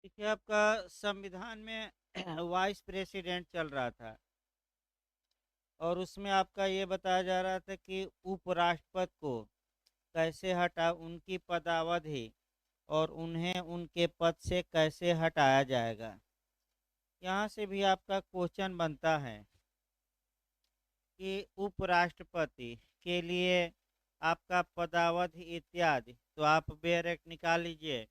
देखिए, आपका संविधान में वाइस प्रेसिडेंट चल रहा था और उसमें आपका ये बताया जा रहा था कि उपराष्ट्रपति को कैसे हटा उनकी पदावधि और उन्हें उनके पद से कैसे हटाया जाएगा। यहाँ से भी आपका क्वेश्चन बनता है कि उपराष्ट्रपति के लिए आपका पदावधि इत्यादि, तो आप बेरेक्ट निकाल लीजिए।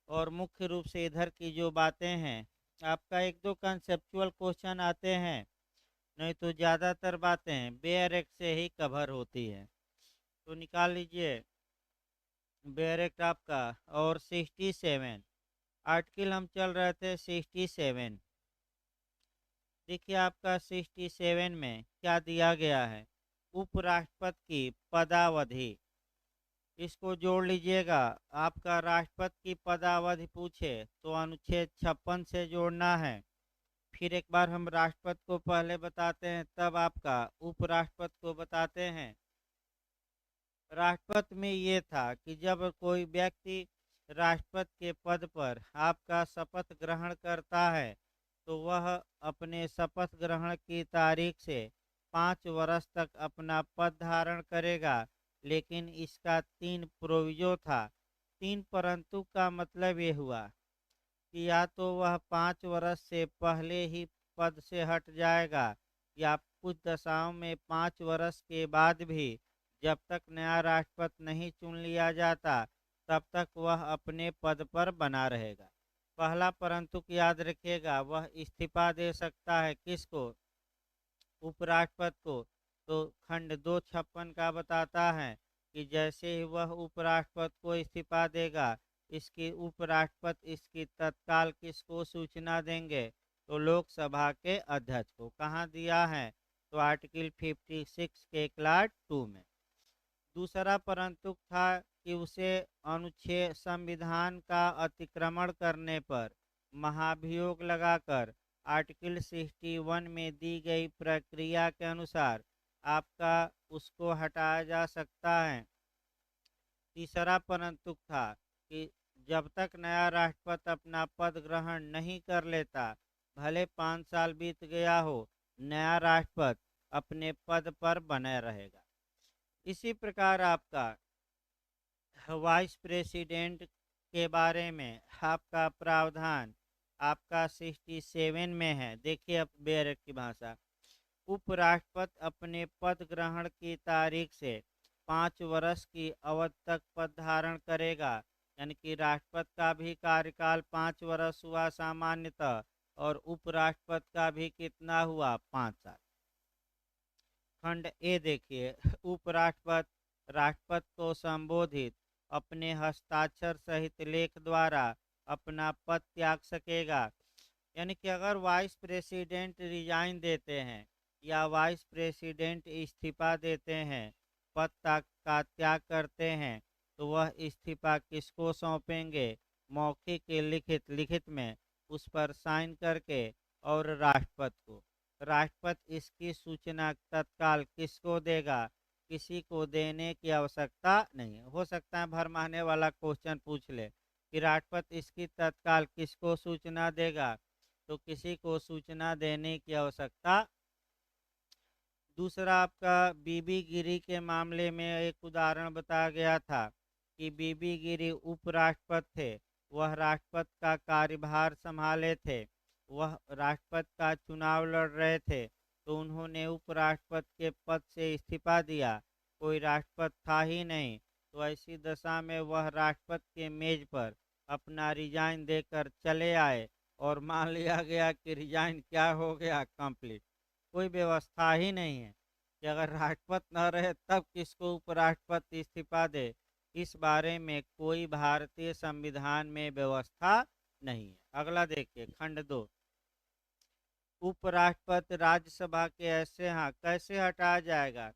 और मुख्य रूप से इधर की जो बातें हैं, आपका एक दो कंसेप्चुअल क्वेश्चन आते हैं, नहीं तो ज़्यादातर बातें बेयर एक्ट से ही कवर होती है। तो निकाल लीजिए बेयर एक्ट आपका। और 67 आर्टिकल हम चल रहे थे 67। देखिए आपका 67 में क्या दिया गया है, उपराष्ट्रपति की पदावधि। इसको जोड़ लीजिएगा। आपका राष्ट्रपति की पदावधि पूछे तो अनुच्छेद 56 से जोड़ना है। फिर एक बार हम राष्ट्रपति को पहले बताते हैं, तब आपका उपराष्ट्रपति को बताते हैं। राष्ट्रपति में ये था कि जब कोई व्यक्ति राष्ट्रपति के पद पर आपका शपथ ग्रहण करता है तो वह अपने शपथ ग्रहण की तारीख से 5 वर्ष तक अपना पद धारण करेगा। लेकिन इसका 3 प्रोविजो था। 3 परंतु का मतलब ये हुआ कि या तो वह 5 वर्ष से पहले ही पद से हट जाएगा, या कुछ दशाओं में 5 वर्ष के बाद भी जब तक नया राष्ट्रपति नहीं चुन लिया जाता तब तक वह अपने पद पर बना रहेगा। पहला परंतु याद रखिएगा, वह इस्तीफा दे सकता है। किसको? उपराष्ट्रपति को। तो खंड 256 का बताता है कि जैसे ही वह उपराष्ट्रपति को इस्तीफा देगा, इसकी उपराष्ट्रपति इसकी तत्काल किसको सूचना देंगे? तो लोकसभा के अध्यक्ष को। कहाँ दिया है? तो आर्टिकल 56 के क्लास 2 में। दूसरा परंतु था कि उसे अनुच्छेद संविधान का अतिक्रमण करने पर महाभियोग लगाकर आर्टिकल 61 में दी गई प्रक्रिया के अनुसार आपका उसको हटाया जा सकता है। तीसरा परंतु था कि जब तक नया राष्ट्रपति अपना पद ग्रहण नहीं कर लेता, भले 5 साल बीत गया हो, नया राष्ट्रपति अपने पद पर बने रहेगा। इसी प्रकार आपका वाइस प्रेसिडेंट के बारे में आपका प्रावधान आपका 67 में है। देखिए अब बेरक की भाषा। उपराष्ट्रपति अपने पद ग्रहण की तारीख से 5 वर्ष की अवधि तक पद धारण करेगा। यानी कि राष्ट्रपति का भी कार्यकाल 5 वर्ष हुआ सामान्यतः, और उपराष्ट्रपति का भी कितना हुआ? 5 साल। खंड ए देखिए, उपराष्ट्रपति राष्ट्रपति को संबोधित अपने हस्ताक्षर सहित लेख द्वारा अपना पद त्याग सकेगा। यानी कि अगर वाइस प्रेसिडेंट रिजाइन देते हैं या वाइस प्रेसिडेंट इस्तीफा देते हैं, पद का त्याग करते हैं, तो वह इस्तीफा किसको सौंपेंगे? मौखिक लिखित लिखित में उस पर साइन करके, और राष्ट्रपति को। राष्ट्रपति इसकी सूचना तत्काल किसको देगा? किसी को देने की आवश्यकता नहीं है। हो सकता है भरमाने वाला क्वेश्चन पूछ ले कि राष्ट्रपति इसकी तत्काल किसको सूचना देगा, तो किसी को सूचना देने की आवश्यकता। दूसरा आपका बीबी गिरी के मामले में एक उदाहरण बताया गया था कि बीबी गिरी उपराष्ट्रपति थे। वह राष्ट्रपति का कार्यभार संभाले थे। वह राष्ट्रपति का चुनाव लड़ रहे थे, तो उन्होंने उपराष्ट्रपति के पद से इस्तीफा दिया। कोई राष्ट्रपति था ही नहीं, तो ऐसी दशा में वह राष्ट्रपति के मेज पर अपना रिजाइन देकर चले आए, और मान लिया गया कि रिजाइन क्या हो गया? कंप्लीट। कोई व्यवस्था ही नहीं है कि अगर राष्ट्रपति न रहे तब किसको उपराष्ट्रपति इस्तीफा दे। इस बारे में कोई भारतीय संविधान में व्यवस्था नहीं है। अगला देखिए, खंड 2। उपराष्ट्रपति राज्यसभा के ऐसे हाँ कैसे हटाया जाएगा?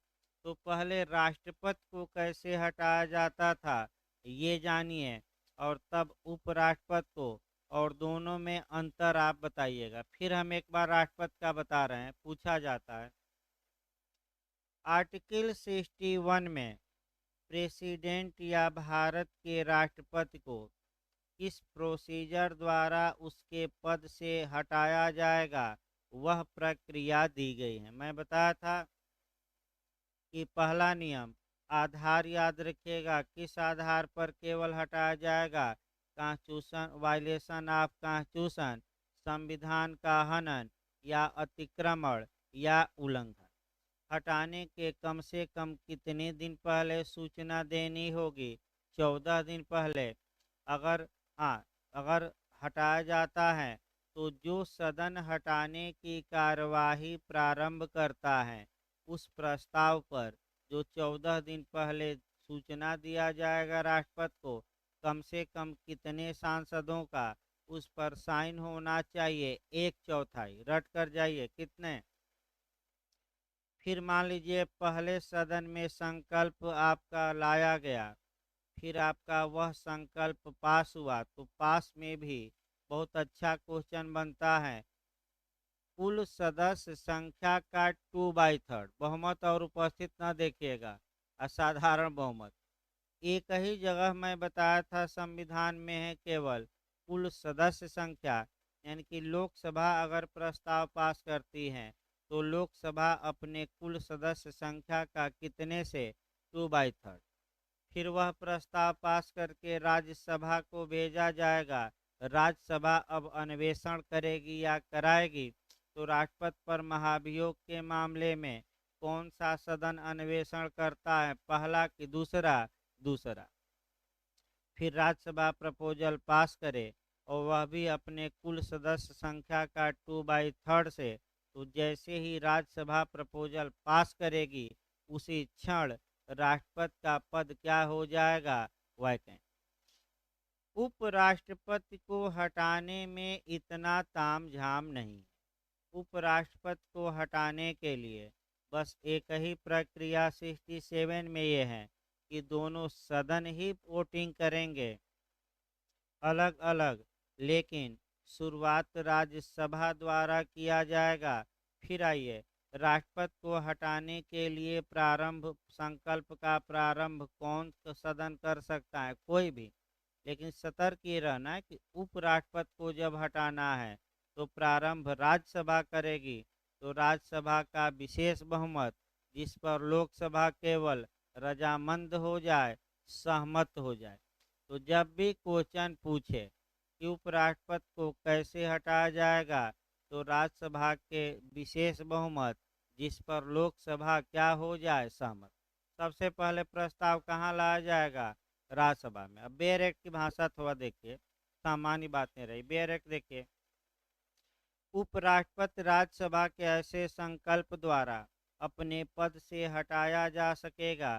तो पहले राष्ट्रपति को कैसे हटाया जाता था ये जानिए, और तब उपराष्ट्रपति को, और दोनों में अंतर आप बताइएगा। फिर हम एक बार राष्ट्रपति का बता रहे हैं, पूछा जाता है। आर्टिकल 61 में प्रेसिडेंट या भारत के राष्ट्रपति को किस प्रोसीजर द्वारा उसके पद से हटाया जाएगा, वह प्रक्रिया दी गई है। मैं बताया था कि पहला नियम, आधार याद रखिएगा, किस आधार पर केवल हटाया जाएगा, कॉन्स्टिट्यूशन वायलेशन ऑफ कॉन्स्टिट्यूशन, संविधान का हनन या अतिक्रमण या उल्लंघन। हटाने के कम से कम कितने दिन पहले सूचना देनी होगी, 14 दिन पहले। अगर हाँ, अगर हटाया जाता है तो जो सदन हटाने की कार्यवाही प्रारंभ करता है, उस प्रस्ताव पर जो 14 दिन पहले सूचना दिया जाएगा राष्ट्रपति को, कम से कम कितने सांसदों का उस पर साइन होना चाहिए, 1/4। रट कर जाइए, कितने। फिर मान लीजिए पहले सदन में संकल्प आपका लाया गया, फिर आपका वह संकल्प पास हुआ, तो पास में भी बहुत अच्छा क्वेश्चन बनता है, कुल सदस्य संख्या का 2/3 बहुमत, और उपस्थित न देखिएगा, असाधारण बहुमत। एक ही जगह मैं बताया था संविधान में है केवल कुल सदस्य संख्या, यानी कि लोकसभा अगर प्रस्ताव पास करती है तो लोकसभा अपने कुल सदस्य संख्या का कितने से, 2/3। फिर वह प्रस्ताव पास करके राज्यसभा को भेजा जाएगा। राज्यसभा अब अन्वेषण करेगी या कराएगी, तो राष्ट्रपति पर महाभियोग के मामले में कौन सा सदन अन्वेषण करता है, पहला कि दूसरा, दूसरा। फिर राज्यसभा प्रपोजल पास करे और वह भी अपने कुल सदस्य संख्या का 2/3 से, तो जैसे ही राज्यसभा प्रपोजल पास करेगी उसी क्षण राष्ट्रपति का पद क्या हो जाएगा, वैकेंट। उपराष्ट्रपति को हटाने में इतना तामझाम नहीं। उपराष्ट्रपति को हटाने के लिए बस एक ही प्रक्रिया 67 में ये है कि दोनों सदन ही वोटिंग करेंगे अलग अलग, लेकिन शुरुआत राज्यसभा द्वारा किया जाएगा। फिर आइए, राष्ट्रपति को हटाने के लिए प्रारंभ संकल्प का प्रारंभ कौन सदन कर सकता है, कोई भी। लेकिन सतर्क ये रहना है कि उपराष्ट्रपति को जब हटाना है तो प्रारंभ राज्यसभा करेगी, तो राज्यसभा का विशेष बहुमत, जिस पर लोकसभा केवल रजामंद हो जाए, सहमत हो जाए। तो जब भी क्वेश्चन पूछे कि उपराष्ट्रपति को कैसे हटाया जाएगा, तो राज्यसभा के विशेष बहुमत, जिस पर लोकसभा क्या हो जाए, सहमत। सबसे पहले प्रस्ताव कहाँ लाया जाएगा, राज्यसभा में। अब बेयर एक्ट की भाषा थोड़ा देखिए, सामान्य बातें रही। बेयर एक्ट देखिए, उपराष्ट्रपति राज्यसभा के ऐसे संकल्प द्वारा अपने पद से हटाया जा सकेगा।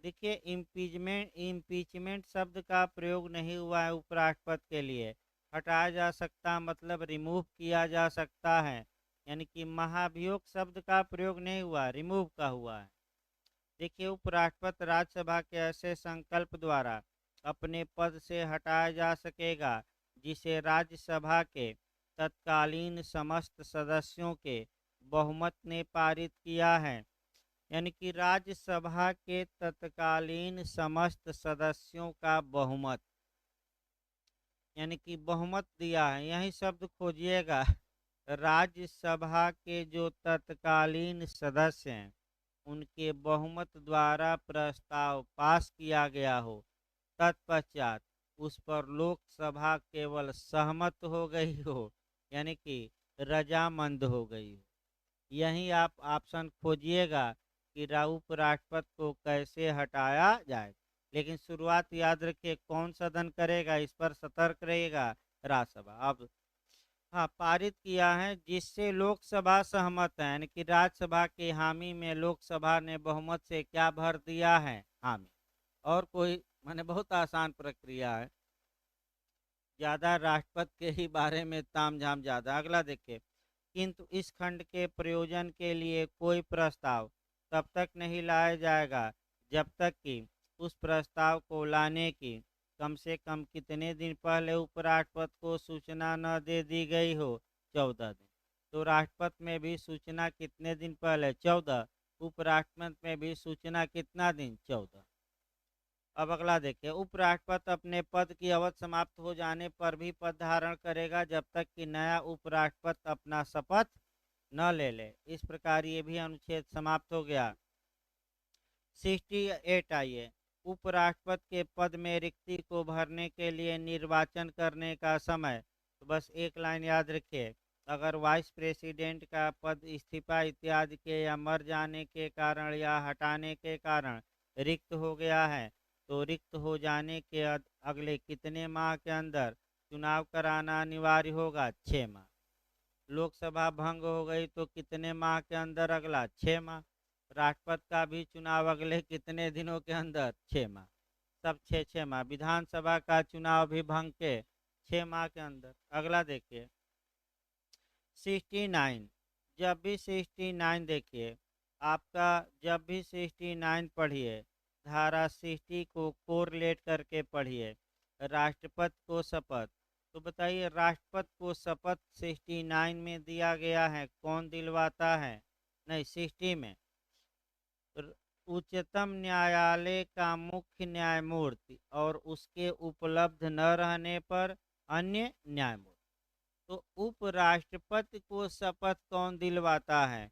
देखिए, इम्पीचमेंट शब्द का प्रयोग नहीं हुआ है उपराष्ट्रपति के लिए। हटाया जा सकता मतलब रिमूव किया जा सकता है, यानी कि महाभियोग शब्द का प्रयोग नहीं हुआ, रिमूव का हुआ है। देखिए, उपराष्ट्रपति राज्यसभा के ऐसे संकल्प द्वारा अपने पद से हटाया जा सकेगा जिसे राज्यसभा के तत्कालीन समस्त सदस्यों के बहुमत ने पारित किया है, यानी कि राज्यसभा के तत्कालीन समस्त सदस्यों का बहुमत, यानी कि बहुमत दिया है, यही शब्द खोजिएगा। राज्यसभा के जो तत्कालीन सदस्य हैं उनके बहुमत द्वारा प्रस्ताव पास किया गया हो, तत्पश्चात उस पर लोकसभा केवल सहमत हो गई हो, यानी कि रजामंद हो गई हो। यही आप ऑप्शन खोजिएगा कि उपराष्ट्रपति को कैसे हटाया जाए। लेकिन शुरुआत याद रखिए, कौन सदन करेगा, इस पर सतर्क रहेगा, राज्यसभा। अब हाँ, पारित किया है जिससे लोकसभा सहमत है, यानी कि राज्यसभा के हामी में लोकसभा ने बहुमत से क्या भर दिया है, हामी। और कोई माने बहुत आसान प्रक्रिया है, ज्यादा राष्ट्रपति के ही बारे में तामझाम ज्यादा। अगला देखिए, किंतु इस खंड के प्रयोजन के लिए कोई प्रस्ताव तब तक नहीं लाया जाएगा जब तक कि उस प्रस्ताव को लाने की कम से कम कितने दिन पहले उपराष्ट्रपति को सूचना न दे दी गई हो, 14 दिन। तो राष्ट्रपति में भी सूचना कितने दिन पहले, 14। उपराष्ट्रपति में भी सूचना कितना दिन, 14। अब अगला देखिए, उपराष्ट्रपति अपने पद की अवधि समाप्त हो जाने पर भी पद धारण करेगा जब तक कि नया उपराष्ट्रपति अपना शपथ न ले ले। इस प्रकार ये भी अनुच्छेद समाप्त हो गया। 68 आइए, उपराष्ट्रपति के पद में रिक्ति को भरने के लिए निर्वाचन करने का समय। तो बस एक लाइन याद रखिए, अगर वाइस प्रेसिडेंट का पद इस्तीफा इत्यादि के या मर जाने के कारण या हटाने के कारण रिक्त हो गया है, तो रिक्त हो जाने के अगले कितने माह के अंदर चुनाव कराना अनिवार्य होगा? 6 माह। लोकसभा भंग हो गई तो कितने माह के अंदर? अगला 6 माह। राष्ट्रपति का भी चुनाव अगले कितने दिनों के अंदर? 6 माह। सब 6 6 माह। विधानसभा का चुनाव भी भंग के 6 माह के अंदर। अगला देखिए 69। जब भी 69 देखिए, आपका जब भी 69 पढ़िए, धारा 60 को कोरिलेट करके पढ़िए। राष्ट्रपति को शपथ, तो बताइए राष्ट्रपति को शपथ 69 में दिया गया है, कौन दिलवाता है? नहीं, 60 में उच्चतम न्यायालय का मुख्य न्यायमूर्ति और उसके उपलब्ध न रहने पर अन्य न्यायमूर्ति। तो उपराष्ट्रपति को शपथ कौन दिलवाता है?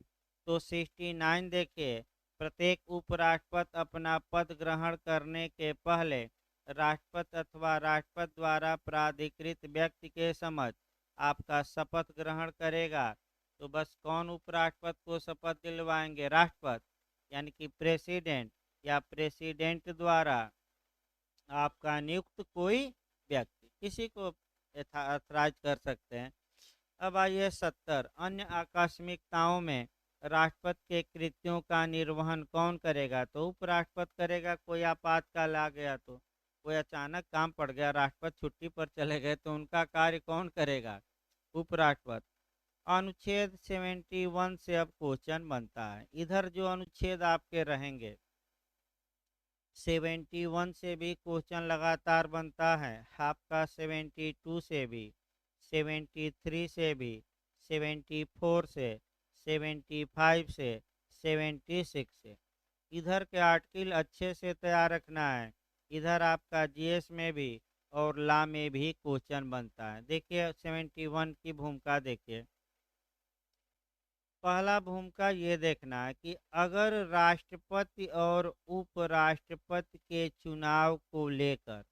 तो 69 देखिए, प्रत्येक उपराष्ट्रपति अपना पद ग्रहण करने के पहले राष्ट्रपति अथवा राष्ट्रपति द्वारा प्राधिकृत व्यक्ति के समक्ष आपका शपथ ग्रहण करेगा। तो बस कौन उपराष्ट्रपति को शपथ दिलवाएंगे? राष्ट्रपति, यानी कि प्रेसिडेंट या प्रेसिडेंट द्वारा आपका नियुक्त कोई व्यक्ति, किसी को अथराइज कर सकते हैं। अब आइए 70। अन्य आकस्मिकताओं में राष्ट्रपति के कृत्यों का निर्वहन कौन करेगा? तो उपराष्ट्रपति करेगा। कोई आपातकाल आ गया, तो कोई अचानक काम पड़ गया, राष्ट्रपति छुट्टी पर चले गए, तो उनका कार्य कौन करेगा? उपराष्ट्रपति। अनुच्छेद 71 से अब क्वेश्चन बनता है। इधर जो अनुच्छेद आपके रहेंगे 71 से भी क्वेश्चन लगातार बनता है आपका, 72 से भी, 73 से भी, 74 से, 75 से, 76 से। इधर के आर्टिकल अच्छे से तैयार रखना है। इधर आपका जीएस में भी और लॉ में भी क्वेश्चन बनता है। देखिए 71 की भूमिका देखिए। पहला भूमिका ये देखना है कि अगर राष्ट्रपति और उपराष्ट्रपति के चुनाव को लेकर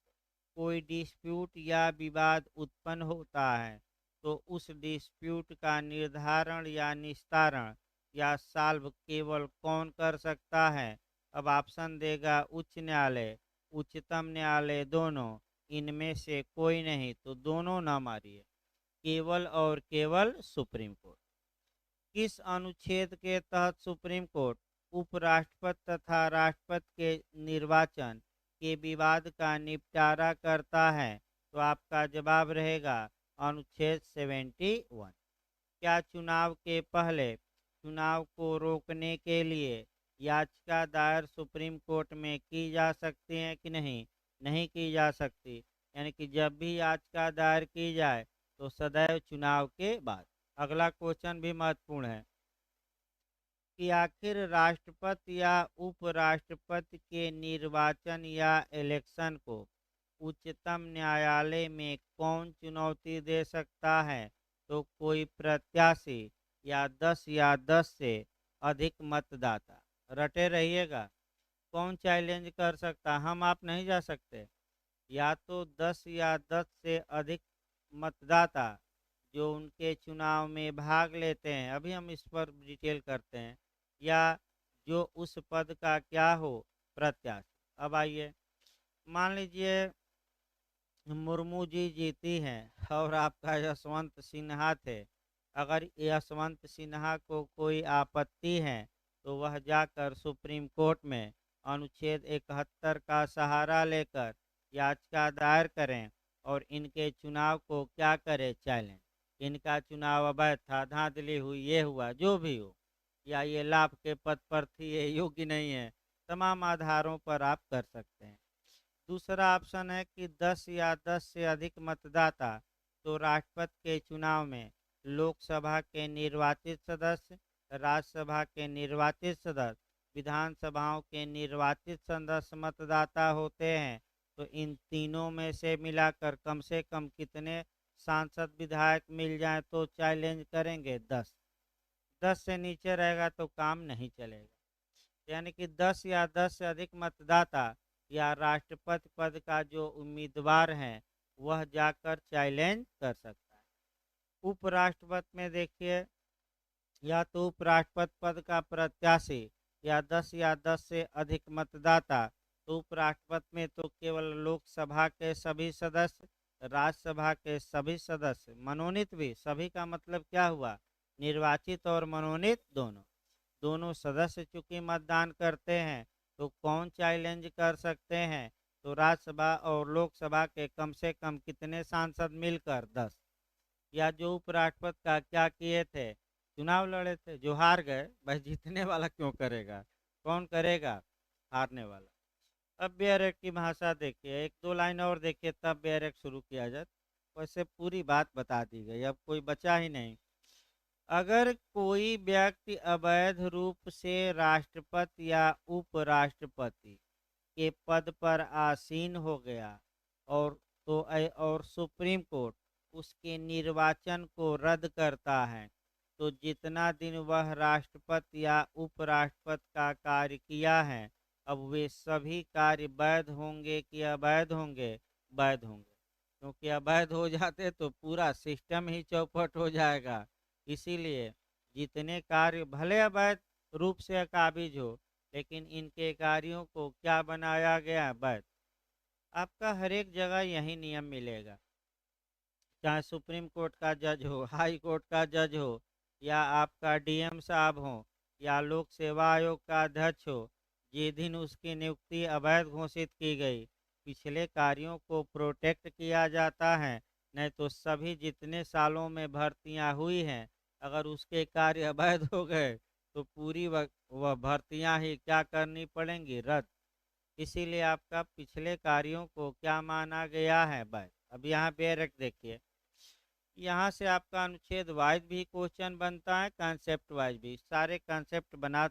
कोई डिस्प्यूट या विवाद उत्पन्न होता है, तो उस डिस्प्यूट का निर्धारण या निस्तारण या सॉल्व केवल कौन कर सकता है? अब ऑप्शन देगा उच्च न्यायालय, उच्चतम न्यायालय, दोनों, इनमें से कोई नहीं, तो दोनों ना मारिए, केवल और केवल सुप्रीम कोर्ट। किस अनुच्छेद के तहत सुप्रीम कोर्ट उपराष्ट्रपति तथा राष्ट्रपति के निर्वाचन के विवाद का निपटारा करता है? तो आपका जवाब रहेगा अनुच्छेद 71। क्या चुनाव के पहले चुनाव को रोकने के लिए याचिका दायर सुप्रीम कोर्ट में की जा सकती है कि नहीं? नहीं की जा सकती। यानी कि जब भी याचिका दायर की जाए तो सदैव चुनाव के बाद। अगला क्वेश्चन भी महत्वपूर्ण है कि आखिर राष्ट्रपति या उपराष्ट्रपति के निर्वाचन या इलेक्शन को उच्चतम न्यायालय में कौन चुनौती दे सकता है? तो कोई प्रत्याशी या 10 से अधिक मतदाता। रटे रहिएगा, कौन चैलेंज कर सकता? हम आप नहीं जा सकते। या तो 10 से अधिक मतदाता जो उनके चुनाव में भाग लेते हैं, अभी हम इस पर डिटेल करते हैं, या जो उस पद का क्या हो, प्रत्याशी। अब आइए, मान लीजिए मुर्मू जी जीती हैं और आपका यशवंत सिन्हा थे। अगर यशवंत सिन्हा को कोई आपत्ति है तो वह जाकर सुप्रीम कोर्ट में अनुच्छेद 71 का सहारा लेकर याचिका दायर करें और इनके चुनाव को क्या करें? चैलेंज। इनका चुनाव अवैध था, धांधली हुई, ये हुआ, जो भी हो, या ये लाभ के पद पर थी, ये योग्य नहीं है, तमाम आधारों पर आप कर सकते हैं। दूसरा ऑप्शन है कि 10 से अधिक मतदाता, तो राष्ट्रपति के चुनाव में लोकसभा के निर्वाचित सदस्य, राज्यसभा के निर्वाचित सदस्य विधानसभाओं के निर्वाचित सदस्य मतदाता होते हैं, तो इन तीनों में से मिलाकर कम से कम कितने सांसद विधायक मिल जाए तो चैलेंज करेंगे? 10। 10 से नीचे रहेगा तो काम नहीं चलेगा। यानी कि 10 या 10 से अधिक मतदाता या राष्ट्रपति पद का जो उम्मीदवार है वह जाकर चैलेंज कर सकता है। उपराष्ट्रपति में देखिए, या तो उपराष्ट्रपति पद का प्रत्याशी या 10 से अधिक मतदाता। तो उपराष्ट्रपति में तो केवल लोकसभा के सभी सदस्य, राज्यसभा के सभी सदस्य, मनोनीत भी, सभी का मतलब क्या हुआ? निर्वाचित और मनोनीत दोनों। दोनों सदस्य चूंकि मतदान करते हैं, तो कौन चैलेंज कर सकते हैं? तो राज्यसभा और लोकसभा के कम से कम कितने सांसद मिलकर? 10। या जो उपराष्ट्रपति का क्या किए थे? चुनाव लड़े थे, जो हार गए, भाई जीतने वाला क्यों करेगा? कौन करेगा? हारने वाला। अब बेयर एक्ट की भाषा देखिए, एक दो लाइन और देखिए तब बेयर एक्ट शुरू किया जाए। वैसे पूरी बात बता दी गई, अब कोई बचा ही नहीं। अगर कोई व्यक्ति अवैध रूप से राष्ट्रपति या उपराष्ट्रपति के पद पर आसीन हो गया और और सुप्रीम कोर्ट उसके निर्वाचन को रद्द करता है, तो जितना दिन वह राष्ट्रपति या उपराष्ट्रपति का कार्य किया है, अब वे सभी कार्य वैध होंगे कि अवैध होंगे? वैध होंगे, क्योंकि अवैध हो जाते तो पूरा सिस्टम ही चौपट हो जाएगा। इसीलिए जितने कार्य भले अवैध रूप से काबिज हो, लेकिन इनके कार्यों को क्या बनाया गया? वैध। आपका हर एक जगह यही नियम मिलेगा, चाहे सुप्रीम कोर्ट का जज हो, हाई कोर्ट का जज हो, या आपका डीएम साहब हो, या लोक सेवा आयोग का अध्यक्ष हो। जिस दिन उसकी नियुक्ति अवैध घोषित की गई, पिछले कार्यों को प्रोटेक्ट किया जाता है। नहीं तो सभी जितने सालों में भर्तियां हुई हैं, अगर उसके कार्य अवैध हो गए तो पूरी वह भर्तियां ही क्या करनी पड़ेंगी? रद्द। इसीलिए आपका पिछले कार्यों को क्या माना गया है? वैध। अब यहाँ बेरक देखिए, यहाँ से आपका अनुच्छेद वाइज भी क्वेश्चन बनता है, कॉन्सेप्ट वाइज भी, सारे कॉन्सेप्ट बना।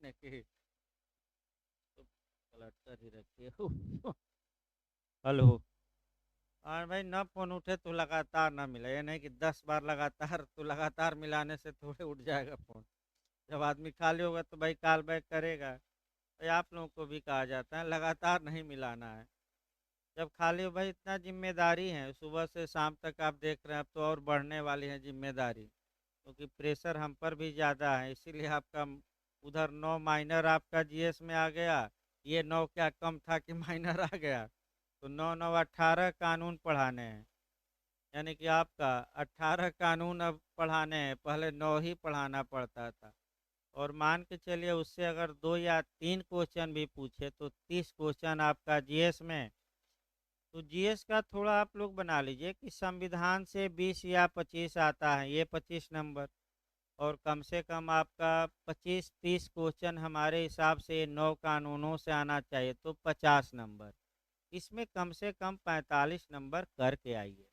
की तो पलट कर ही रखिए। हेलो। और भाई न फोन उठे तो लगातार ना मिले, ये नहीं कि 10 बार लगातार, तो लगातार मिलाने से थोड़े उठ जाएगा फोन। जब आदमी खाली होगा तो भाई कॉल बैक करेगा। भाई आप लोगों को भी कहा जाता है लगातार नहीं मिलाना है। जब खाली हो भाई, इतना जिम्मेदारी है, सुबह से शाम तक आप देख रहे हैं, अब तो और बढ़ने वाली है जिम्मेदारी, क्योंकि प्रेशर हम पर भी ज़्यादा है। इसीलिए आपका उधर 9 माइनर आपका जीएस में आ गया, ये 9 क्या कम था कि माइनर आ गया, तो 9 9 18 कानून पढ़ाने हैं। यानी कि आपका 18 कानून अब पढ़ाने हैं, पहले 9 ही पढ़ाना पड़ता था। और मान के चलिए उससे अगर 2 या 3 क्वेश्चन भी पूछे तो 30 क्वेश्चन आपका जीएस में। तो जीएस का थोड़ा आप लोग बना लीजिए कि संविधान से 20 या 25 आता है, ये 25 नंबर, और कम से कम आपका 25-30 क्वेश्चन हमारे हिसाब से 9 कानूनों से आना चाहिए, तो 50 नंबर। इसमें कम से कम 45 नंबर करके आइए।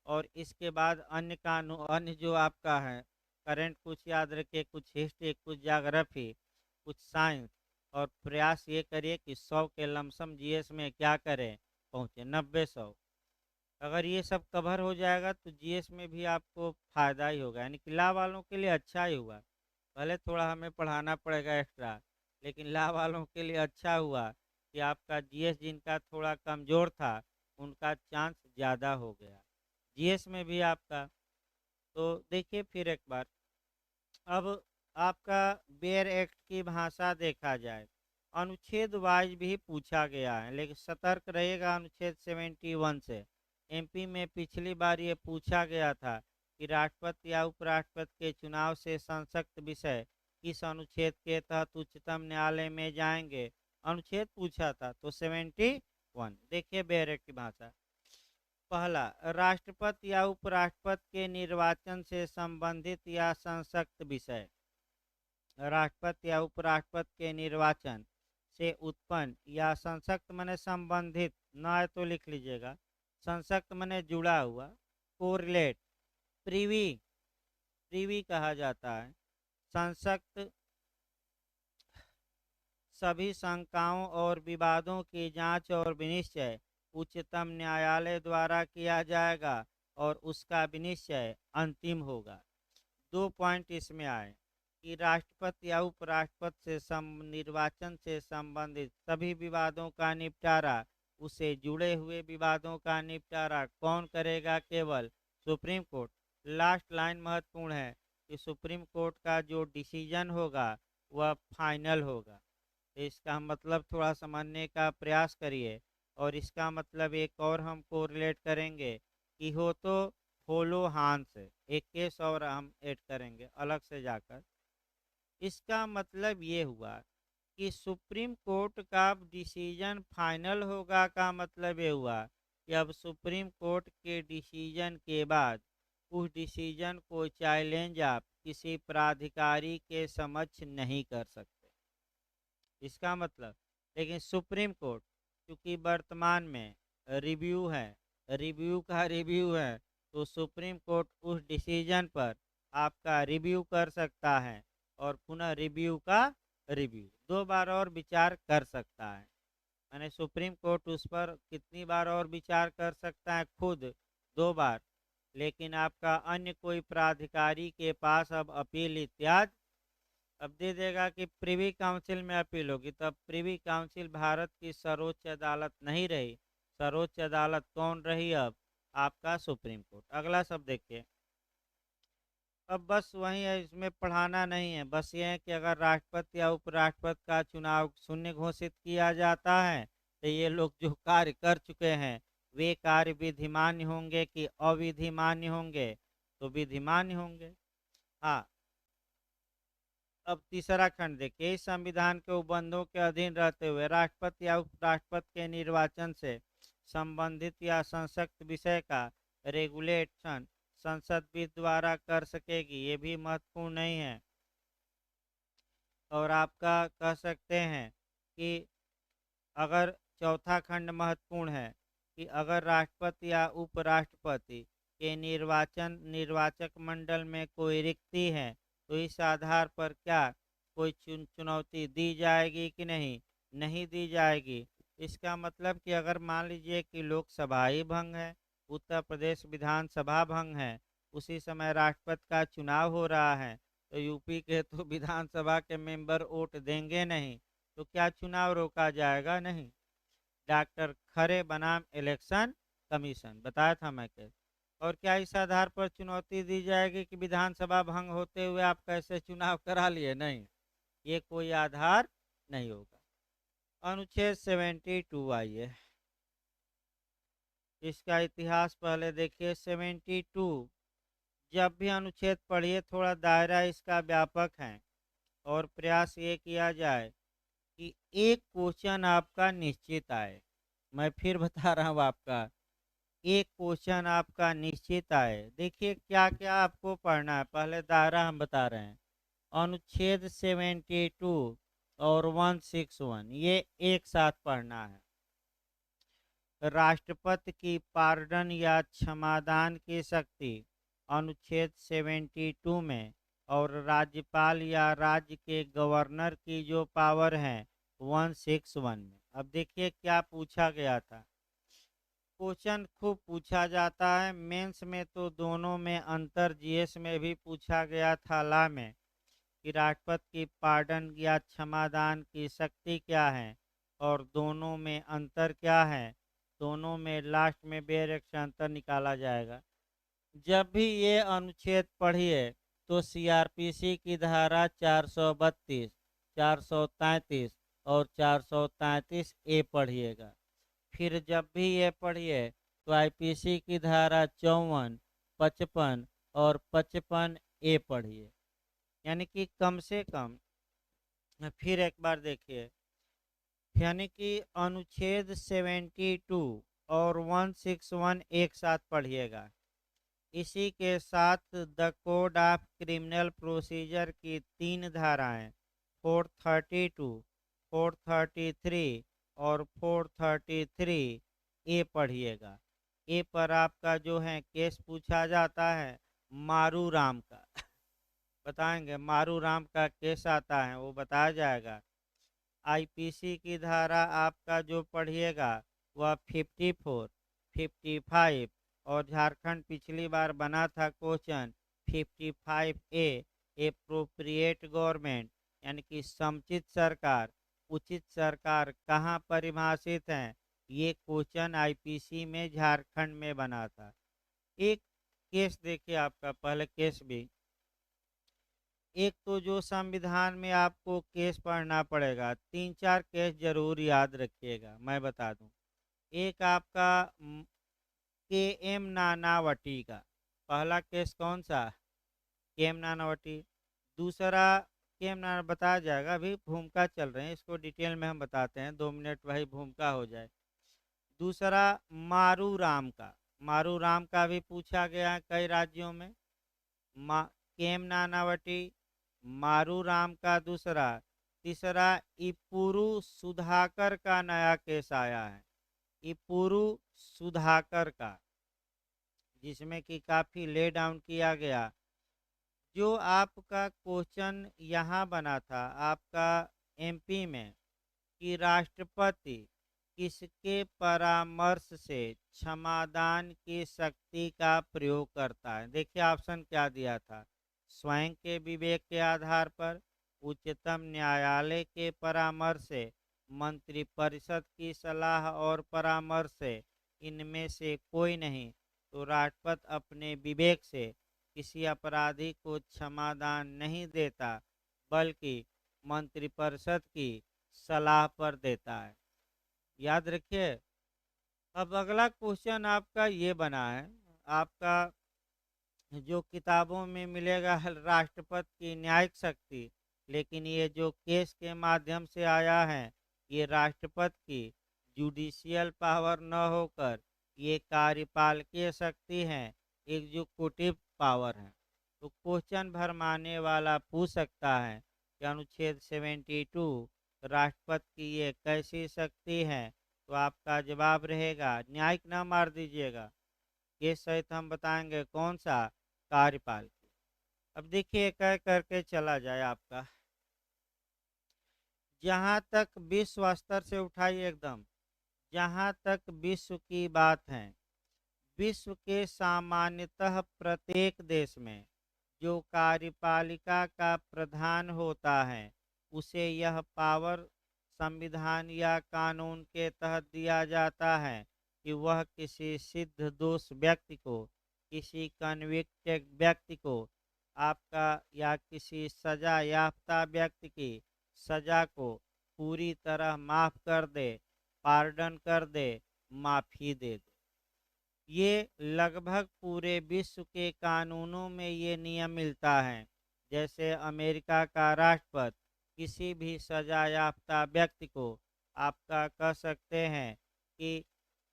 और इसके बाद अन्य कानून, अन्य जो आपका है करंट, कुछ याद रखिए, कुछ हिस्ट्री, कुछ ज्योग्राफी, कुछ साइंस। और प्रयास ये करिए कि 100 के लमसम जीएस में क्या करें, पहुँचे 90-100। अगर ये सब कवर हो जाएगा तो जीएस में भी आपको फायदा ही होगा, यानी कि ला वालों के लिए अच्छा ही हुआ। भले थोड़ा हमें पढ़ाना पड़ेगा एक्स्ट्रा, लेकिन ला वालों के लिए अच्छा हुआ कि आपका जीएस जिनका थोड़ा कमज़ोर था, उनका चांस ज़्यादा हो गया जीएस में भी आपका। तो देखिए फिर एक बार, अब आपका बेयर एक्ट की भाषा देखा जाए, अनुच्छेद वाइज भी पूछा गया है, लेकिन सतर्क रहेगा अनुच्छेद 71 से। एमपी में पिछली बार ये पूछा गया था कि राष्ट्रपति या उपराष्ट्रपति के चुनाव से संसक्त विषय किस अनुच्छेद के तहत उच्चतम न्यायालय में जाएंगे, अनुच्छेद पूछा था, तो 71। देखिए बेयर एक्ट की भाषा, पहला, राष्ट्रपति या उपराष्ट्रपति के निर्वाचन से संबंधित या संसक्त विषय। राष्ट्रपति या उपराष्ट्रपति के निर्वाचन से उत्पन्न या संसक्त माने संबंधित, ना है तो लिख लीजिएगा, संसक्त माने जुड़ा हुआ, कोरिलेट, प्रीवी, प्रीवी कहा जाता है। संसक्त सभी शंकाओं और विवादों की जांच और विनिश्चय उच्चतम न्यायालय द्वारा किया जाएगा और उसका विनिश्चय अंतिम होगा। 2 पॉइंट इसमें आए कि राष्ट्रपति या उपराष्ट्रपति से निर्वाचन से संबंधित सभी विवादों का निपटारा, उससे जुड़े हुए विवादों का निपटारा कौन करेगा? केवल सुप्रीम कोर्ट। लास्ट लाइन महत्वपूर्ण है कि सुप्रीम कोर्ट का जो डिसीजन होगा वह फाइनल होगा। तो इसका मतलब थोड़ा समझने का प्रयास करिए। और इसका मतलब एक और हमको रिलेट करेंगे कि हो तो होलो हांस, एक केस और हम ऐड करेंगे अलग से जाकर। इसका मतलब ये हुआ कि सुप्रीम कोर्ट का डिसीजन फाइनल होगा, का मतलब ये हुआ कि अब सुप्रीम कोर्ट के डिसीजन के बाद उस डिसीजन को चैलेंज आप किसी प्राधिकारी के समक्ष नहीं कर सकते। इसका मतलब, लेकिन सुप्रीम कोर्ट क्योंकि वर्तमान में रिव्यू है, रिव्यू का रिव्यू है, तो सुप्रीम कोर्ट उस डिसीजन पर आपका रिव्यू कर सकता है और पुनः रिव्यू का रिव्यू 2 बार और विचार कर सकता है। यानी सुप्रीम कोर्ट उस पर कितनी बार और विचार कर सकता है? खुद 2 बार। लेकिन आपका अन्य कोई प्राधिकारी के पास अब अपील इत्यादि अब दे देगा कि प्रिवी काउंसिल में अपील होगी, तब प्रिवी काउंसिल भारत की सर्वोच्च अदालत नहीं रही। सर्वोच्च अदालत कौन रही अब? आपका सुप्रीम कोर्ट। अगला सब देखिए। अब बस वही है, इसमें पढ़ाना नहीं है, बस ये है कि अगर राष्ट्रपति या उपराष्ट्रपति का चुनाव शून्य घोषित किया जाता है तो ये लोग जो कार्य कर चुके हैं वे कार्य विधिमान्य होंगे कि अविधिमान्य होंगे? तो विधिमान्य होंगे। हाँ, अब तीसरा खंड देखिए। इस संविधान के उपबंधों के अधीन रहते हुए राष्ट्रपति या उपराष्ट्रपति के निर्वाचन से संबंधित या संसक्त विषय का रेगुलेशन संसद भी द्वारा कर सकेगी। ये भी महत्वपूर्ण नहीं है। और आपका कह सकते हैं कि अगर चौथा खंड महत्वपूर्ण है कि अगर राष्ट्रपति या उपराष्ट्रपति के निर्वाचक मंडल में कोई रिक्ति है तो इस आधार पर क्या कोई चुनौती दी जाएगी कि नहीं? नहीं दी जाएगी। इसका मतलब कि अगर मान लीजिए कि लोकसभा ही भंग है, उत्तर प्रदेश विधानसभा भंग है, उसी समय राष्ट्रपति का चुनाव हो रहा है, तो यूपी के तो विधानसभा के मेंबर वोट देंगे नहीं, तो क्या चुनाव रोका जाएगा? नहीं। डॉक्टर खरे बनाम इलेक्शन कमीशन बताया था मैं कैसे। और क्या इस आधार पर चुनौती दी जाएगी कि विधानसभा भंग होते हुए आप कैसे चुनाव करा लिए? नहीं, ये कोई आधार नहीं होगा। अनुच्छेद 72 आइए, इसका इतिहास पहले देखिए। 72, जब भी अनुच्छेद पढ़िए थोड़ा दायरा इसका व्यापक है और प्रयास ये किया जाए कि एक क्वेश्चन आपका निश्चित आए। मैं फिर बता रहा हूँ, आपका एक क्वेश्चन आपका निश्चित आए। देखिए क्या क्या आपको पढ़ना है, पहले दायरा हम बता रहे हैं। अनुच्छेद 72 और 161 ये एक साथ पढ़ना है। राष्ट्रपति की पार्डन या क्षमादान की शक्ति अनुच्छेद 72 में, और राज्यपाल या राज्य के गवर्नर की जो पावर है 161 में। अब देखिए क्या पूछा गया था। क्वेश्चन खूब पूछा जाता है मेंस में, तो दोनों में अंतर जीएस में भी पूछा गया था ला में कि राष्ट्रपति की पार्डन या क्षमादान की शक्ति क्या है और दोनों में अंतर क्या है। दोनों में लास्ट में बेरेक्ट से अंतर निकाला जाएगा। जब भी ये अनुच्छेद पढ़िए तो सीआरपीसी की धारा 432, 433 और 433 ए पढ़िएगा। फिर जब भी ये पढ़िए तो आईपीसी की धारा 54, 55 और 55 ए पढ़िए। यानी कि कम से कम, फिर एक बार देखिए, यानी कि अनुच्छेद 72 और 161 एक साथ पढ़िएगा। इसी के साथ the code of criminal procedure की 3 धाराएं 432, 433 और 433 ए पढ़िएगा। ए पर आपका जो है केस पूछा जाता है मारू राम का। बताएंगे मारू राम का केस आता है वो बताया जाएगा। आईपीसी की धारा आपका जो पढ़िएगा वह 54, 55 और झारखंड पिछली बार बना था क्वेश्चन 55A एप्रोप्रिएट गवर्नमेंट यानी कि समुचित सरकार, उचित सरकार कहाँ परिभाषित है, ये क्वेश्चन आईपीसी में झारखंड में बना था। एक केस देखिए आपका पहले केस भी, एक तो जो संविधान में आपको केस पढ़ना पड़ेगा, तीन चार केस जरूर याद रखिएगा मैं बता दूं। एक आपका के एम नानावटी का पहला केस कौन सा, के एम नानावटी। दूसरा के एम नाना बताया जाएगा, अभी भूमिका चल रहे हैं, इसको डिटेल में हम बताते हैं, 2 मिनट वही भूमिका हो जाए। दूसरा मारू राम का, मारू राम का भी पूछा गया है कई राज्यों में। केम नानावटी, मारू राम का दूसरा। तीसरा इपुरु सुधाकर का नया केस आया है, इपुरु सुधाकर का, जिसमें कि काफी ले डाउन किया गया। जो आपका क्वेश्चन यहाँ बना था आपका एमपी में कि राष्ट्रपति किसके परामर्श से क्षमादान की शक्ति का प्रयोग करता है। देखिए ऑप्शन क्या दिया था, स्वयं के विवेक के आधार पर, उच्चतम न्यायालय के परामर्श से, मंत्रिपरिषद की सलाह और परामर्श से, इनमें से कोई नहीं। तो राष्ट्रपति अपने विवेक से किसी अपराधी को क्षमादान नहीं देता बल्कि मंत्रिपरिषद की सलाह पर देता है। याद रखिए। अब अगला क्वेश्चन आपका ये बना है, आपका जो किताबों में मिलेगा राष्ट्रपति की न्यायिक शक्ति, लेकिन ये जो केस के माध्यम से आया है ये राष्ट्रपति की जुडिशियल पावर न होकर ये कार्यपालकीय शक्ति है, एग्जीक्यूटिव पावर है। तो क्वेश्चन भरमाने वाला पूछ सकता है कि अनुच्छेद 72 राष्ट्रपति की ये कैसी शक्ति है। तो आपका जवाब रहेगा, न्यायिक ना मार दीजिएगा, केस सहित हम बताएंगे कौन सा, कार्यपालिका। अब देखिए कह करके चला जाए आपका, जहाँ तक विश्व स्तर से उठाइए एकदम, जहाँ तक विश्व की बात है, विश्व के सामान्यतः प्रत्येक देश में जो कार्यपालिका का प्रधान होता है उसे यह पावर संविधान या कानून के तहत दिया जाता है कि वह किसी सिद्ध दोष व्यक्ति को, किसी कन्विक्टेड व्यक्ति को आपका या किसी सजा याफ्ता व्यक्ति की सजा को पूरी तरह माफ कर दे, पार्डन कर दे, माफी दे दे। ये लगभग पूरे विश्व के कानूनों में ये नियम मिलता है। जैसे अमेरिका का राष्ट्रपति किसी भी सजा याफ्ता व्यक्ति को आपका कह सकते हैं कि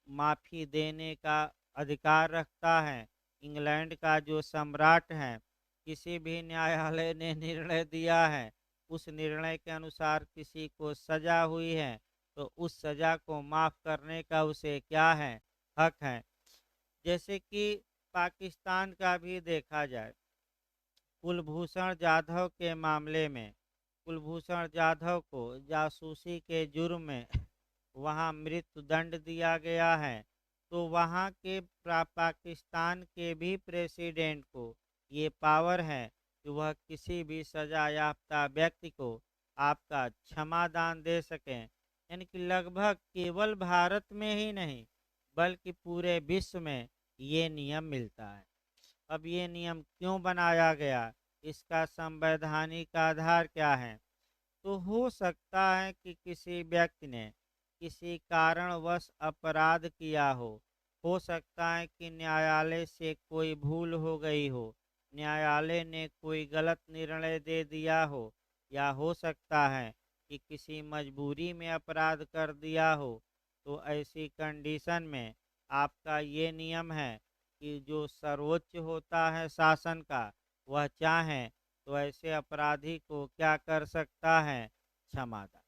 माफ़ी देने का अधिकार रखता है। इंग्लैंड का जो सम्राट है, किसी भी न्यायालय ने निर्णय दिया है, उस निर्णय के अनुसार किसी को सजा हुई है तो उस सजा को माफ़ करने का उसे क्या है, हक है। जैसे कि पाकिस्तान का भी देखा जाए, कुलभूषण जाधव के मामले में कुलभूषण जाधव को जासूसी के जुर्म में वहाँ मृत्यु दंड दिया गया है। तो वहाँ के पाकिस्तान के भी प्रेसिडेंट को ये पावर है कि वह किसी भी सजा याफ्ता व्यक्ति को आपका क्षमादान दे सकें। यानी कि लगभग केवल भारत में ही नहीं बल्कि पूरे विश्व में ये नियम मिलता है। अब ये नियम क्यों बनाया गया, इसका संवैधानिक आधार क्या है। तो हो सकता है कि किसी व्यक्ति ने किसी कारणवश अपराध किया हो सकता है कि न्यायालय से कोई भूल हो गई हो, न्यायालय ने कोई गलत निर्णय दे दिया हो, या हो सकता है कि किसी मजबूरी में अपराध कर दिया हो। तो ऐसी कंडीशन में आपका ये नियम है कि जो सर्वोच्च होता है शासन का, वह चाहे तो ऐसे अपराधी को क्या कर सकता है, क्षमा दान।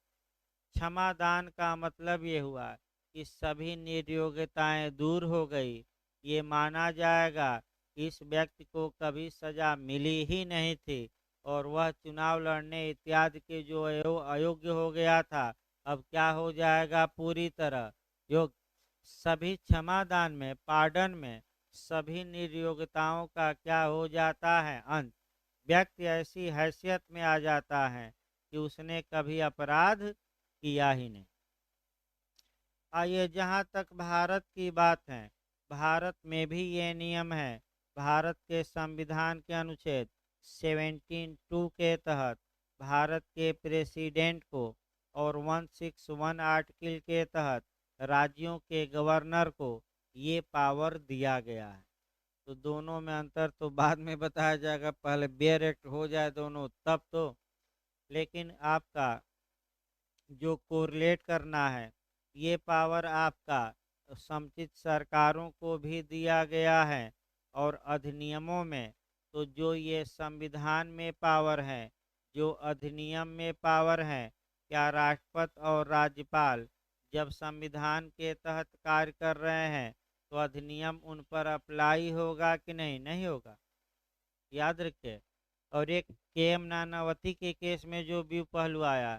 क्षमादान का मतलब ये हुआ कि सभी निर्योग्यताएं दूर हो गई। ये माना जाएगा कि इस व्यक्ति को कभी सजा मिली ही नहीं थी और वह चुनाव लड़ने इत्यादि के जो अयोग्य हो गया था, अब क्या हो जाएगा, पूरी तरह योग। सभी क्षमादान में, पार्डन में, सभी निर्योग्यताओं का क्या हो जाता है, अंत। व्यक्ति ऐसी हैसियत में आ जाता है कि उसने कभी अपराध किया ही नहीं। आइए, जहाँ तक भारत की बात है, भारत में भी ये नियम है। भारत के संविधान के अनुच्छेद 17(2) के तहत भारत के प्रेसिडेंट को और 161 आर्टिकल के तहत राज्यों के गवर्नर को ये पावर दिया गया है। तो दोनों में अंतर तो बाद में बताया जाएगा, पहले बेयर एक्ट हो जाए दोनों तब तो। लेकिन आपका जो कोरिलेट करना है, ये पावर आपका समुचित सरकारों को भी दिया गया है। और अधिनियमों में तो जो ये संविधान में पावर है, जो अधिनियम में पावर है, क्या राष्ट्रपति और राज्यपाल जब संविधान के तहत कार्य कर रहे हैं तो अधिनियम उन पर अप्लाई होगा कि नहीं, नहीं होगा, याद रखिए। और एक के एम नानावती के केस में जो भी पहलू आया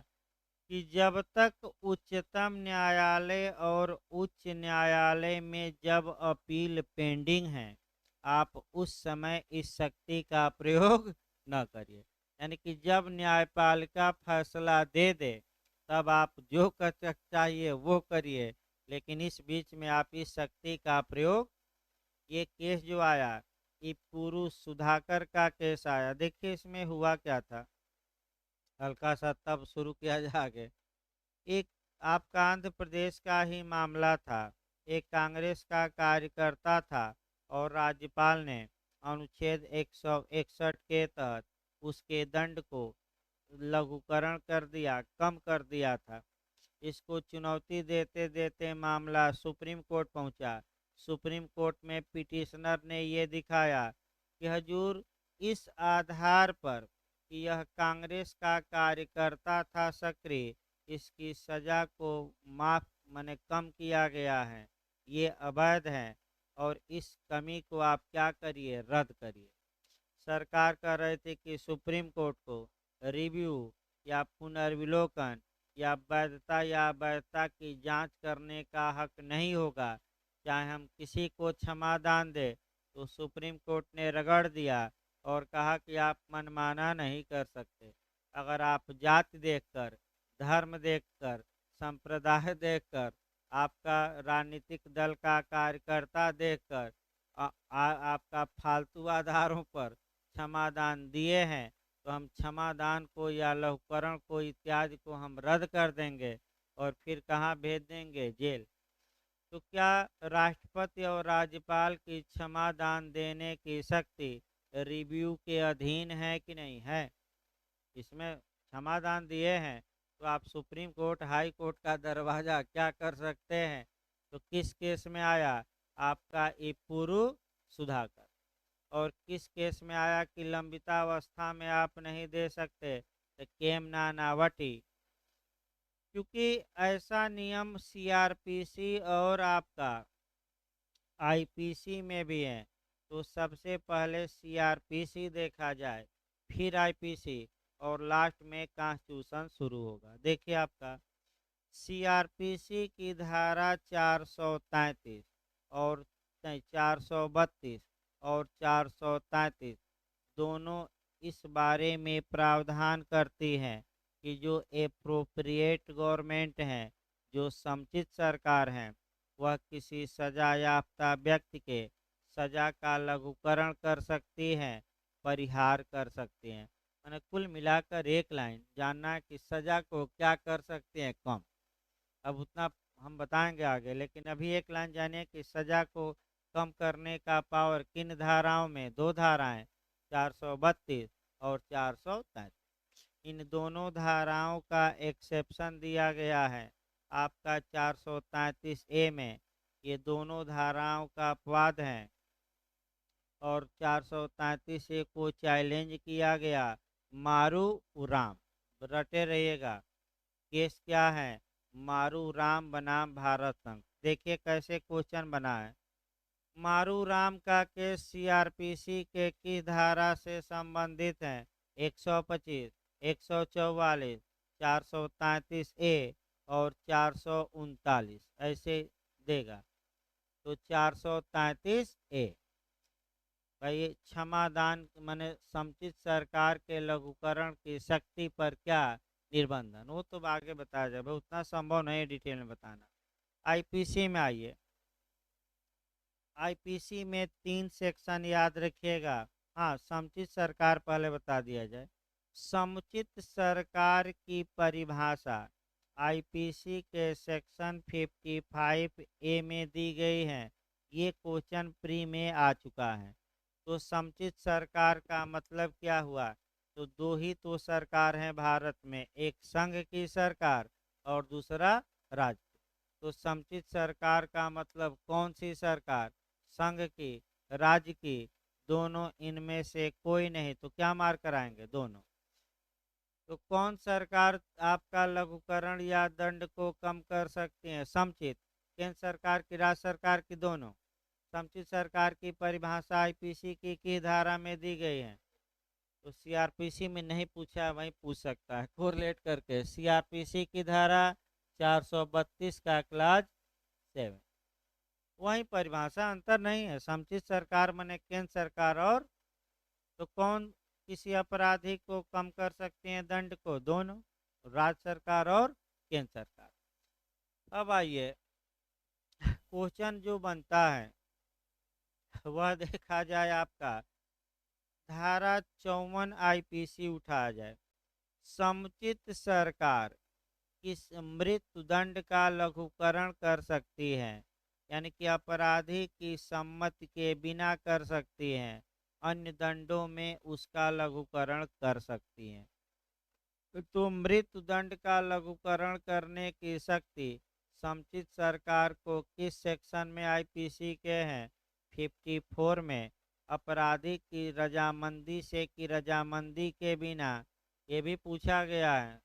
कि जब तक उच्चतम न्यायालय और उच्च न्यायालय में जब अपील पेंडिंग है, आप उस समय इस शक्ति का प्रयोग न करिए। यानी कि जब न्यायपालिका फैसला दे दे तब आप जो कर चाहिए वो करिए, लेकिन इस बीच में आप इस शक्ति का प्रयोग। ये केस जो आया, ये पुरुष सुधाकर का केस आया। देखिए इसमें हुआ क्या था, हल्का सा तब शुरू किया जाके। एक आपका आंध्र प्रदेश का ही मामला था। एक कांग्रेस का कार्यकर्ता था और राज्यपाल ने अनुच्छेद 161 के तहत उसके दंड को लघुकरण कर दिया, कम कर दिया था। इसको चुनौती देते देते मामला सुप्रीम कोर्ट पहुंचा। सुप्रीम कोर्ट में पिटिशनर ने ये दिखाया कि हजूर, इस आधार पर कि यह कांग्रेस का कार्यकर्ता था सक्रिय, इसकी सजा को माफ माने कम किया गया है, ये अवैध है और इस कमी को आप क्या करिए, रद्द करिए। सरकार कह रहे थे कि सुप्रीम कोर्ट को रिव्यू या पुनर्विलोकन या वैधता या अवैधता की जांच करने का हक नहीं होगा, चाहे हम किसी को क्षमादान दे। तो सुप्रीम कोर्ट ने रगड़ दिया और कहा कि आप मनमाना नहीं कर सकते। अगर आप जाति देखकर, धर्म देखकर, संप्रदाय देखकर, आपका राजनीतिक दल का कार्यकर्ता देखकर आपका फालतू आधारों पर क्षमादान दिए हैं, तो हम क्षमादान को या लघुकरण को इत्यादि को हम रद्द कर देंगे और फिर कहाँ भेज देंगे, जेल। तो क्या राष्ट्रपति और राज्यपाल की क्षमादान देने की शक्ति रिव्यू के अधीन है कि नहीं है? इसमें क्षमादान दिए हैं तो आप सुप्रीम कोर्ट, हाई कोर्ट का दरवाज़ा क्या कर सकते हैं। तो किस केस में आया आपका इपुरु सुधाकर, और किस केस में आया कि लंबितावस्था में आप नहीं दे सकते, तो केम नानावटी। क्योंकि ऐसा नियम सीआरपीसी और आपका आईपीसी में भी है। तो सबसे पहले सीआरपीसी देखा जाए, फिर आईपीसी, और लास्ट में कॉन्स्टिट्यूशन शुरू होगा। देखिए आपका सीआरपीसी की धारा 433 और 432 और 433 दोनों इस बारे में प्रावधान करती हैं कि जो एप्रोप्रिएट गवर्नमेंट हैं, जो समुचित सरकार हैं, वह किसी सजा याफ्ता व्यक्ति के सजा का लघुकरण कर सकती हैं, परिहार कर सकती हैं। मैंने कुल मिलाकर एक लाइन जानना है कि सजा को क्या कर सकते हैं, कम। अब उतना हम बताएंगे आगे, लेकिन अभी एक लाइन जानिए कि सजा को कम करने का पावर किन धाराओं में, दो धाराएं 432 और 433। इन दोनों धाराओं का एक्सेप्शन दिया गया है आपका 433A में। ये दोनों धाराओं का अपवाद है और 433A को चैलेंज किया गया। मारू उराम, रटे रहिएगा। केस क्या है, मारूराम बनाम भारत संघ। देखिए कैसे क्वेश्चन बना है। मारूराम का केस सीआरपीसी के किस धारा से संबंधित है? 125, 144, 433 ए और 439 ऐसे देगा। तो 433 ए भाई क्षमादान माने समुचित सरकार के लघुकरण की शक्ति पर क्या निर्बंधन, वो तो आगे बताया जाए भाई, उतना संभव नहीं डिटेल में बताना। आईपीसी में आइए। आईपीसी में 3 सेक्शन याद रखिएगा। हाँ, समुचित सरकार पहले बता दिया जाए। समुचित सरकार की परिभाषा आईपीसी के सेक्शन 55 ए में दी गई है। ये क्वेश्चन प्री में आ चुका है। तो समुचित सरकार का मतलब क्या हुआ? तो दो ही तो सरकार हैं भारत में, एक संघ की सरकार और दूसरा राज्य। तो समुचित सरकार का मतलब कौन सी सरकार? संघ की, राज्य की, दोनों, इनमें से कोई नहीं। तो क्या मार्क कराएंगे? दोनों। तो कौन सरकार आपका लघुकरण या दंड को कम कर सकती है? समुचित। केंद्र सरकार की, राज्य सरकार की, दोनों। समुचित सरकार की परिभाषा आईपीसी की किस धारा में दी गई है? तो सीआरपीसी में नहीं पूछा है, वहीं पूछ सकता है कोरिलेट करके। सीआरपीसी की धारा 432 का क्लास 7, वही परिभाषा, अंतर नहीं है। समुचित सरकार माने केंद्र सरकार और, तो कौन किसी अपराधी को कम कर सकते हैं दंड को? दोनों, राज्य सरकार और केंद्र सरकार। अब आइए क्वेश्चन जो बनता है वह देखा जाए आपका धारा 54 आईपीसी उठाया जाए। समुचित सरकार किस मृत्यु दंड का लघुकरण कर सकती है? यानी कि अपराधी की सम्मति के बिना कर सकती हैं, अन्य दंडों में उसका लघुकरण कर सकती हैं। तो मृत्यु दंड का लघुकरण करने की शक्ति समुचित सरकार को किस सेक्शन में आईपीसी के हैं? 54 में। अपराधी की रजामंदी से कि रजामंदी के बिना, ये भी पूछा गया है।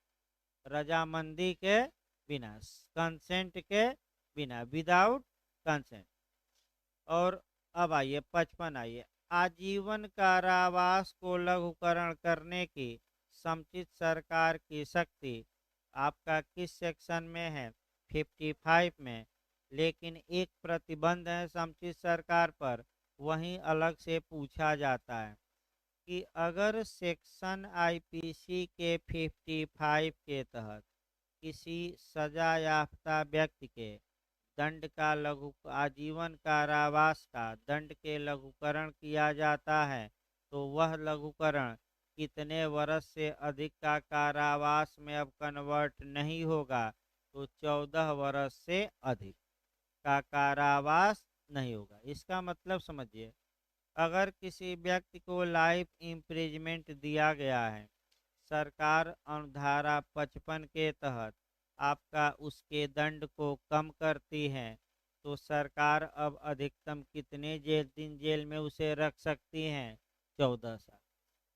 रजामंदी के बिना, कंसेंट के बिना, विदाउट कंसेंट। और अब आइए 55 आइए। आजीवन कारावास को लघुकरण करने की समुचित सरकार की शक्ति आपका किस सेक्शन में है? 55 में। लेकिन एक प्रतिबंध है समुचित सरकार पर, वहीं अलग से पूछा जाता है कि अगर सेक्शन आईपीसी के 55 के तहत किसी सजा याफ्ता व्यक्ति के दंड का लघु आजीवन कारावास का दंड के लघुकरण किया जाता है, तो वह लघुकरण कितने वर्ष से अधिक का कारावास में अब कन्वर्ट नहीं होगा? तो 14 वर्ष से अधिक का कारावास नहीं होगा। इसका मतलब समझिए, अगर किसी व्यक्ति को लाइफ इम्प्रिजमेंट दिया गया है, सरकार अनुधारा 55 के तहत आपका उसके दंड को कम करती है, तो सरकार अब अधिकतम कितने दिन जेल में उसे रख सकती हैं? 14 साल।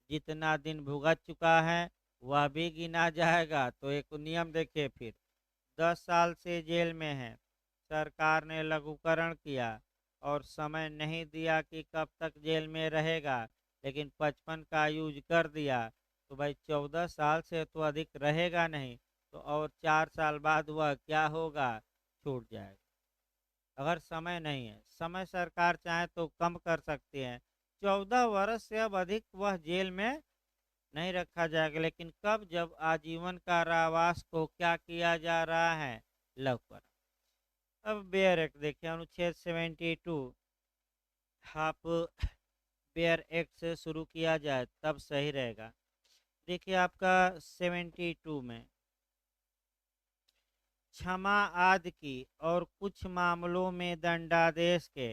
जितना दिन भुगत चुका है वह भी गिना जाएगा। तो एक नियम देखिए फिर, 10 साल से जेल में है, सरकार ने लघुकरण किया और समय नहीं दिया कि कब तक जेल में रहेगा, लेकिन 55 का यूज कर दिया, तो भाई 14 साल से तो अधिक रहेगा नहीं। तो और 4 साल बाद वह क्या होगा? छूट जाएगा। अगर समय नहीं है, समय सरकार चाहे तो कम कर सकती है। 14 वर्ष से अब अधिक वह जेल में नहीं रखा जाएगा। लेकिन कब? जब आजीवन कारावास को क्या किया जा रहा है? लघुकरण। अब बेयर एक्ट देखिए, अनुच्छेद 72। आप बेयर एक्ट से शुरू किया जाए तब सही रहेगा। देखिए आपका 72 में क्षमा आदि की और कुछ मामलों में दंडादेश के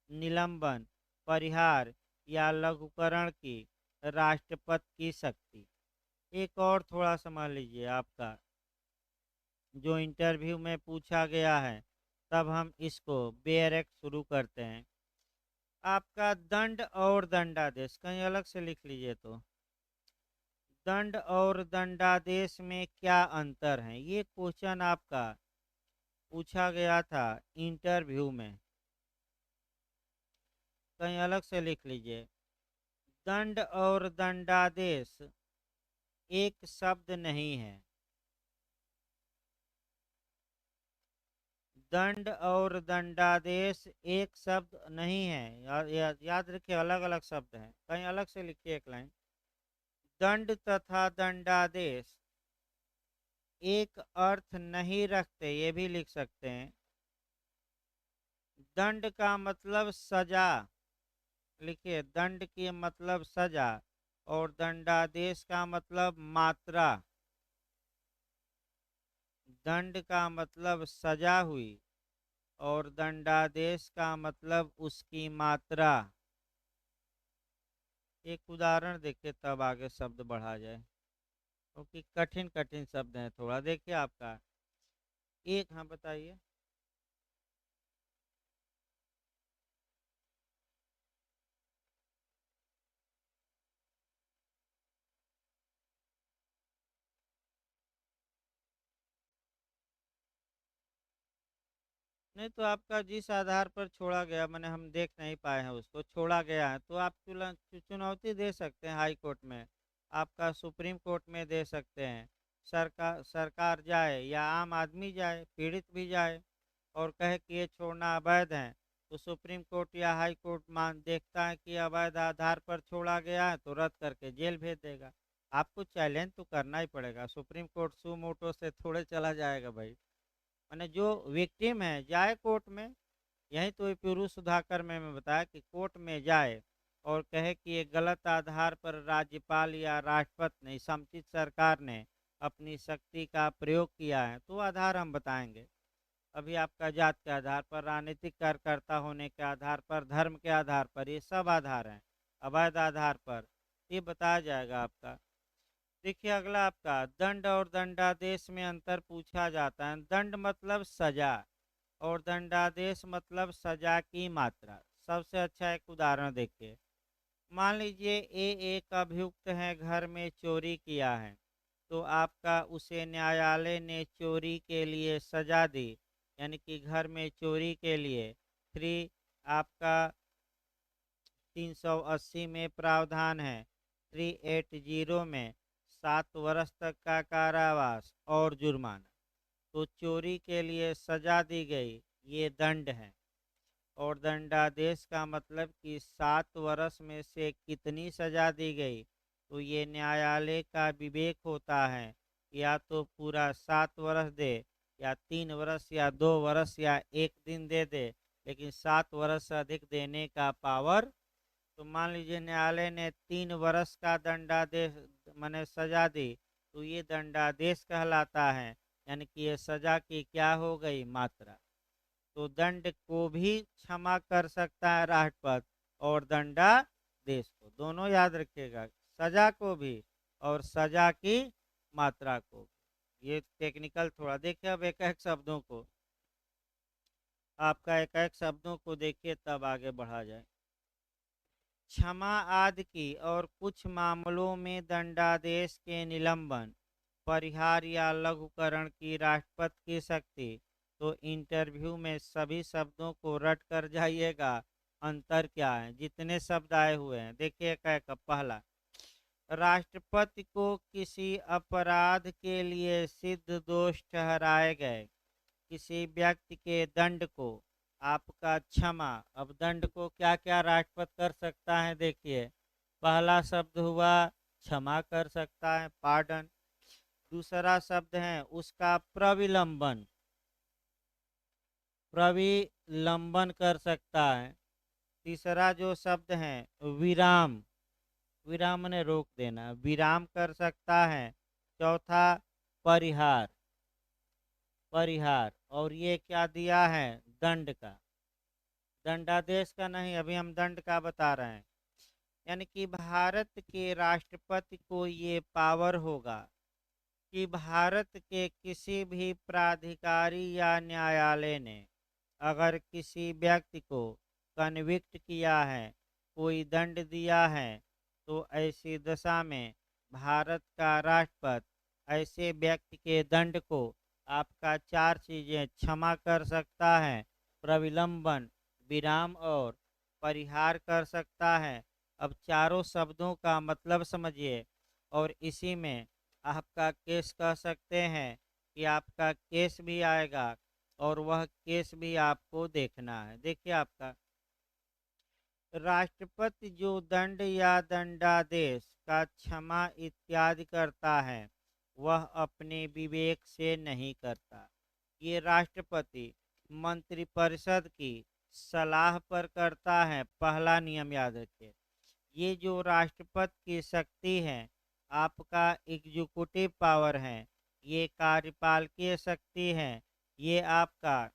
निलंबन, परिहार या लघुकरण की राष्ट्रपति की शक्ति। एक और थोड़ा समझ लीजिए, आपका जो इंटरव्यू में पूछा गया है, तब हम इसको बेयर एक्ट शुरू करते हैं। आपका दंड और दंडादेश कहीं अलग से लिख लीजिए। तो दंड और दंडादेश में क्या अंतर है? ये क्वेश्चन आपका पूछा गया था इंटरव्यू में, कहीं अलग से लिख लीजिए। दंड और दंडादेश एक शब्द नहीं है। दंड और दंडादेश एक शब्द नहीं है। याद रखिए, अलग अलग शब्द हैं। कहीं अलग से लिखिए एक लाइन। दंड तथा दंडादेश एक अर्थ नहीं रखते, ये भी लिख सकते हैं। दंड का मतलब सजा, लिखिए दंड की मतलब सजा, और दंडादेश का मतलब मात्रा। दंड का मतलब सजा हुई और दंडादेश का मतलब उसकी मात्रा। एक उदाहरण देखिए, तब आगे शब्द बढ़ा जाए, क्योंकि कठिन कठिन शब्द हैं थोड़ा। देखिए आपका एक, हाँ बताइए। नहीं तो आपका जिस आधार पर छोड़ा गया, मैंने हम देख नहीं पाए हैं उसको, छोड़ा गया है तो आप चुनौती दे सकते हैं हाई कोर्ट में, आपका सुप्रीम कोर्ट में दे सकते हैं। सरकार जाए या आम आदमी जाए, पीड़ित भी जाए और कहे कि ये छोड़ना अवैध है, तो सुप्रीम कोर्ट या हाई कोर्ट मान देखता है कि अवैध आधार पर छोड़ा गया है तो रद्द करके जेल भेज देगा। आपको चैलेंज तो करना ही पड़ेगा, सुप्रीम कोर्ट सू मोटो से थोड़े चला जाएगा भाई। मैंने जो विक्टिम है जाए कोर्ट में, यही तो पीयूष सुधाकर में मैं बताया कि कोर्ट में जाए और कहे कि ये गलत आधार पर राज्यपाल या राष्ट्रपति ने, समुचित सरकार ने अपनी शक्ति का प्रयोग किया है, तो आधार हम बताएंगे। अभी आपका जात के आधार पर, राजनीतिक कार्यकर्ता होने के आधार पर, धर्म के आधार पर, ये सब आधार हैं। अवैध आधार पर ये बताया जाएगा आपका। देखिए अगला आपका दंड और दंडादेश में अंतर पूछा जाता है। दंड मतलब सजा और दंडादेश मतलब सजा की मात्रा। सबसे अच्छा एक उदाहरण देखिए। मान लीजिए एक अभियुक्त है, घर में चोरी किया है, तो आपका उसे न्यायालय ने चोरी के लिए सजा दी, यानी कि घर में चोरी के लिए थ्री आपका 380 में प्रावधान है, 380 में 7 वर्ष तक का कारावास और जुर्माना। तो चोरी के लिए सजा दी गई, ये दंड है। और दंडादेश का मतलब कि 7 वर्ष में से कितनी सजा दी गई, तो ये न्यायालय का विवेक होता है, या तो पूरा 7 वर्ष दे, या 3 वर्ष, या 2 वर्ष, या 1 दिन दे दे, लेकिन 7 वर्ष से अधिक देने का पावर। तो मान लीजिए न्यायालय ने 3 वर्ष का दंडादेश मैंने सजा दी, तो ये दंडादेश कहलाता है, यानी कि ये सजा की क्या हो गई, मात्रा। तो दंड को भी क्षमा कर सकता है राष्ट्रपति, और दंडादेश को, दोनों याद रखिएगा, सजा को भी और सजा की मात्रा को भी। ये टेक्निकल थोड़ा देखिए। अब एक एक शब्दों को, आपका एक एक शब्दों को देखिए, तब आगे बढ़ा जाए। क्षमा आदि की और कुछ मामलों में दंडादेश के निलंबन, परिहार या लघुकरण की राष्ट्रपति की शक्ति। तो इंटरव्यू में सभी शब्दों को रट कर जाइएगा, अंतर क्या है, जितने शब्द आए हुए हैं देखिए। पहला, राष्ट्रपति को किसी अपराध के लिए सिद्ध दोष ठहराए गए किसी व्यक्ति के दंड को आपका क्षमा। अब दंड को क्या क्या राष्ट्रपति कर सकता है, देखिए। पहला शब्द हुआ क्षमा कर सकता है, पार्डन। दूसरा शब्द है उसका प्रविलंबन, प्रविलंबन कर सकता है। तीसरा जो शब्द है विराम, विराम ने रोक देना, विराम कर सकता है। चौथा परिहार, परिहार। और ये क्या दिया है, दंड का, दंडादेश का नहीं, अभी हम दंड का बता रहे हैं। यानी कि भारत के राष्ट्रपति को ये पावर होगा कि भारत के किसी भी प्राधिकारी या न्यायालय ने अगर किसी व्यक्ति को कन्विक्ट किया है, कोई दंड दिया है, तो ऐसी दशा में भारत का राष्ट्रपति ऐसे व्यक्ति के दंड को आपका चार चीजें क्षमा कर सकता है, प्रविलंबन, विराम और परिहार कर सकता है। अब चारों शब्दों का मतलब समझिए और इसी में आपका केस कह सकते हैं कि आपका केस भी आएगा और वह केस भी आपको देखना है। देखिए आपका राष्ट्रपति जो दंड या दंडादेश का क्षमा इत्यादि करता है वह अपने विवेक से नहीं करता। ये राष्ट्रपति मंत्रिपरिषद की सलाह पर करता है। पहला नियम याद रखिए, ये जो राष्ट्रपति की शक्ति है आपका एग्जीक्यूटिव पावर है, ये कार्यपालकीय शक्ति है, ये आपका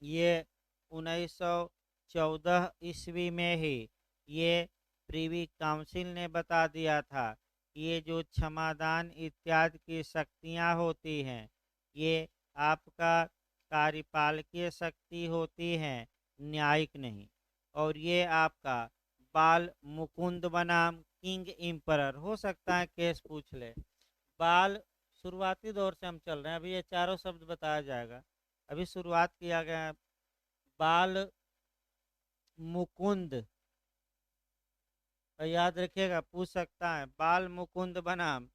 ये 1914 ईस्वी में ही ये प्रीवी काउंसिल ने बता दिया था कि ये जो क्षमादान इत्यादि की शक्तियाँ होती हैं ये आपका कार्यपालकीय शक्ति होती हैं, न्यायिक नहीं। और ये आपका बाल मुकुंद बनाम किंग इम्परर हो सकता है केस पूछ ले। बाल शुरुआती दौर से हम चल रहे हैं, अभी ये चारों शब्द बताया जाएगा। अभी शुरुआत किया गया है बाल मुकुंद, तो याद रखिएगा पूछ सकता है बाल मुकुंद बनाम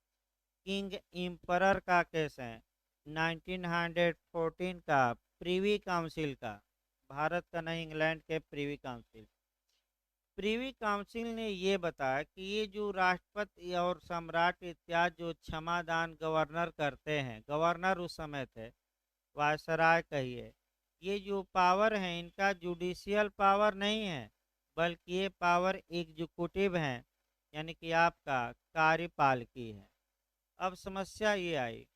किंग इम्परर का केस है 1914 का प्रीवी काउंसिल का, भारत का नहीं इंग्लैंड के प्रीवी काउंसिल। प्रीवी काउंसिल ने ये बताया कि ये जो राष्ट्रपति और सम्राट इत्यादि जो क्षमादान गवर्नर करते हैं, गवर्नर उस समय थे, वायसराय कहिए, ये जो पावर है इनका जुडिशियल पावर नहीं है बल्कि ये पावर एग्जीक्यूटिव है, यानी कि आपका कार्यपालकी है। अब समस्या ये आई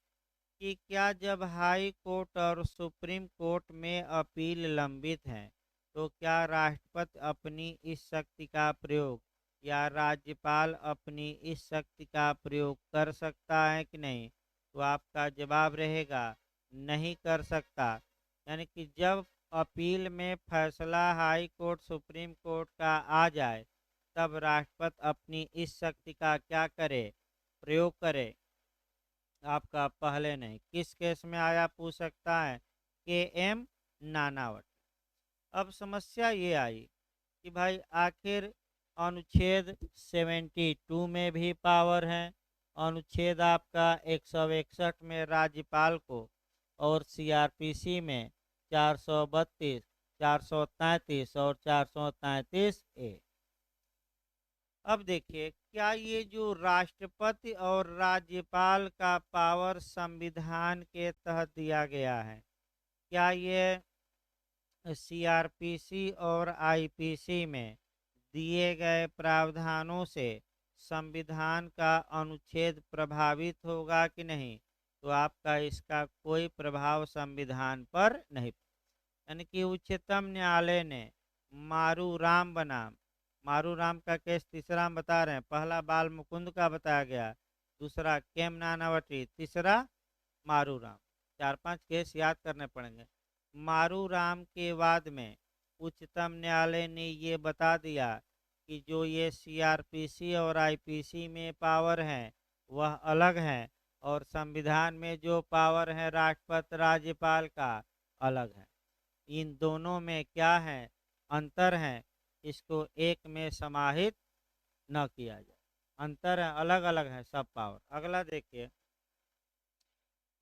कि क्या जब हाई कोर्ट और सुप्रीम कोर्ट में अपील लंबित हैं तो क्या राष्ट्रपति अपनी इस शक्ति का प्रयोग या राज्यपाल अपनी इस शक्ति का प्रयोग कर सकता है कि नहीं? तो आपका जवाब रहेगा नहीं कर सकता। यानी कि जब अपील में फैसला हाई कोर्ट सुप्रीम कोर्ट का आ जाए तब राष्ट्रपति अपनी इस शक्ति का क्या करे, प्रयोग करे, आपका पहले नहीं। किस केस में आया पूछ सकता है, के एम नानावटी। अब समस्या ये आई कि भाई आखिर अनुच्छेद 72 में भी पावर है, अनुच्छेद आपका 161 में राज्यपाल को और सीआरपीसी में 432, 433 और 433A। अब देखिए क्या ये जो राष्ट्रपति और राज्यपाल का पावर संविधान के तहत दिया गया है, क्या ये सीआरपीसी और आईपीसी में दिए गए प्रावधानों से संविधान का अनुच्छेद प्रभावित होगा कि नहीं? तो आपका इसका कोई प्रभाव संविधान पर नहीं। यानी कि उच्चतम न्यायालय ने मारूराम बनाम, मारूराम का केस तीसरा हम बता रहे हैं, पहला बाल मुकुंद का बताया गया, दूसरा केम नानावटी, तीसरा मारूराम। चार पांच केस याद करने पड़ेंगे। मारूराम के बाद में उच्चतम न्यायालय ने ये बता दिया कि जो ये सीआरपीसी और आईपीसी में पावर है वह अलग है और संविधान में जो पावर है राष्ट्रपति राज्यपाल का अलग है। इन दोनों में क्या है, अंतर है, इसको एक में समाहित न किया जाए। अंतर है, अलग अलग है सब पावर। अगला देखिए,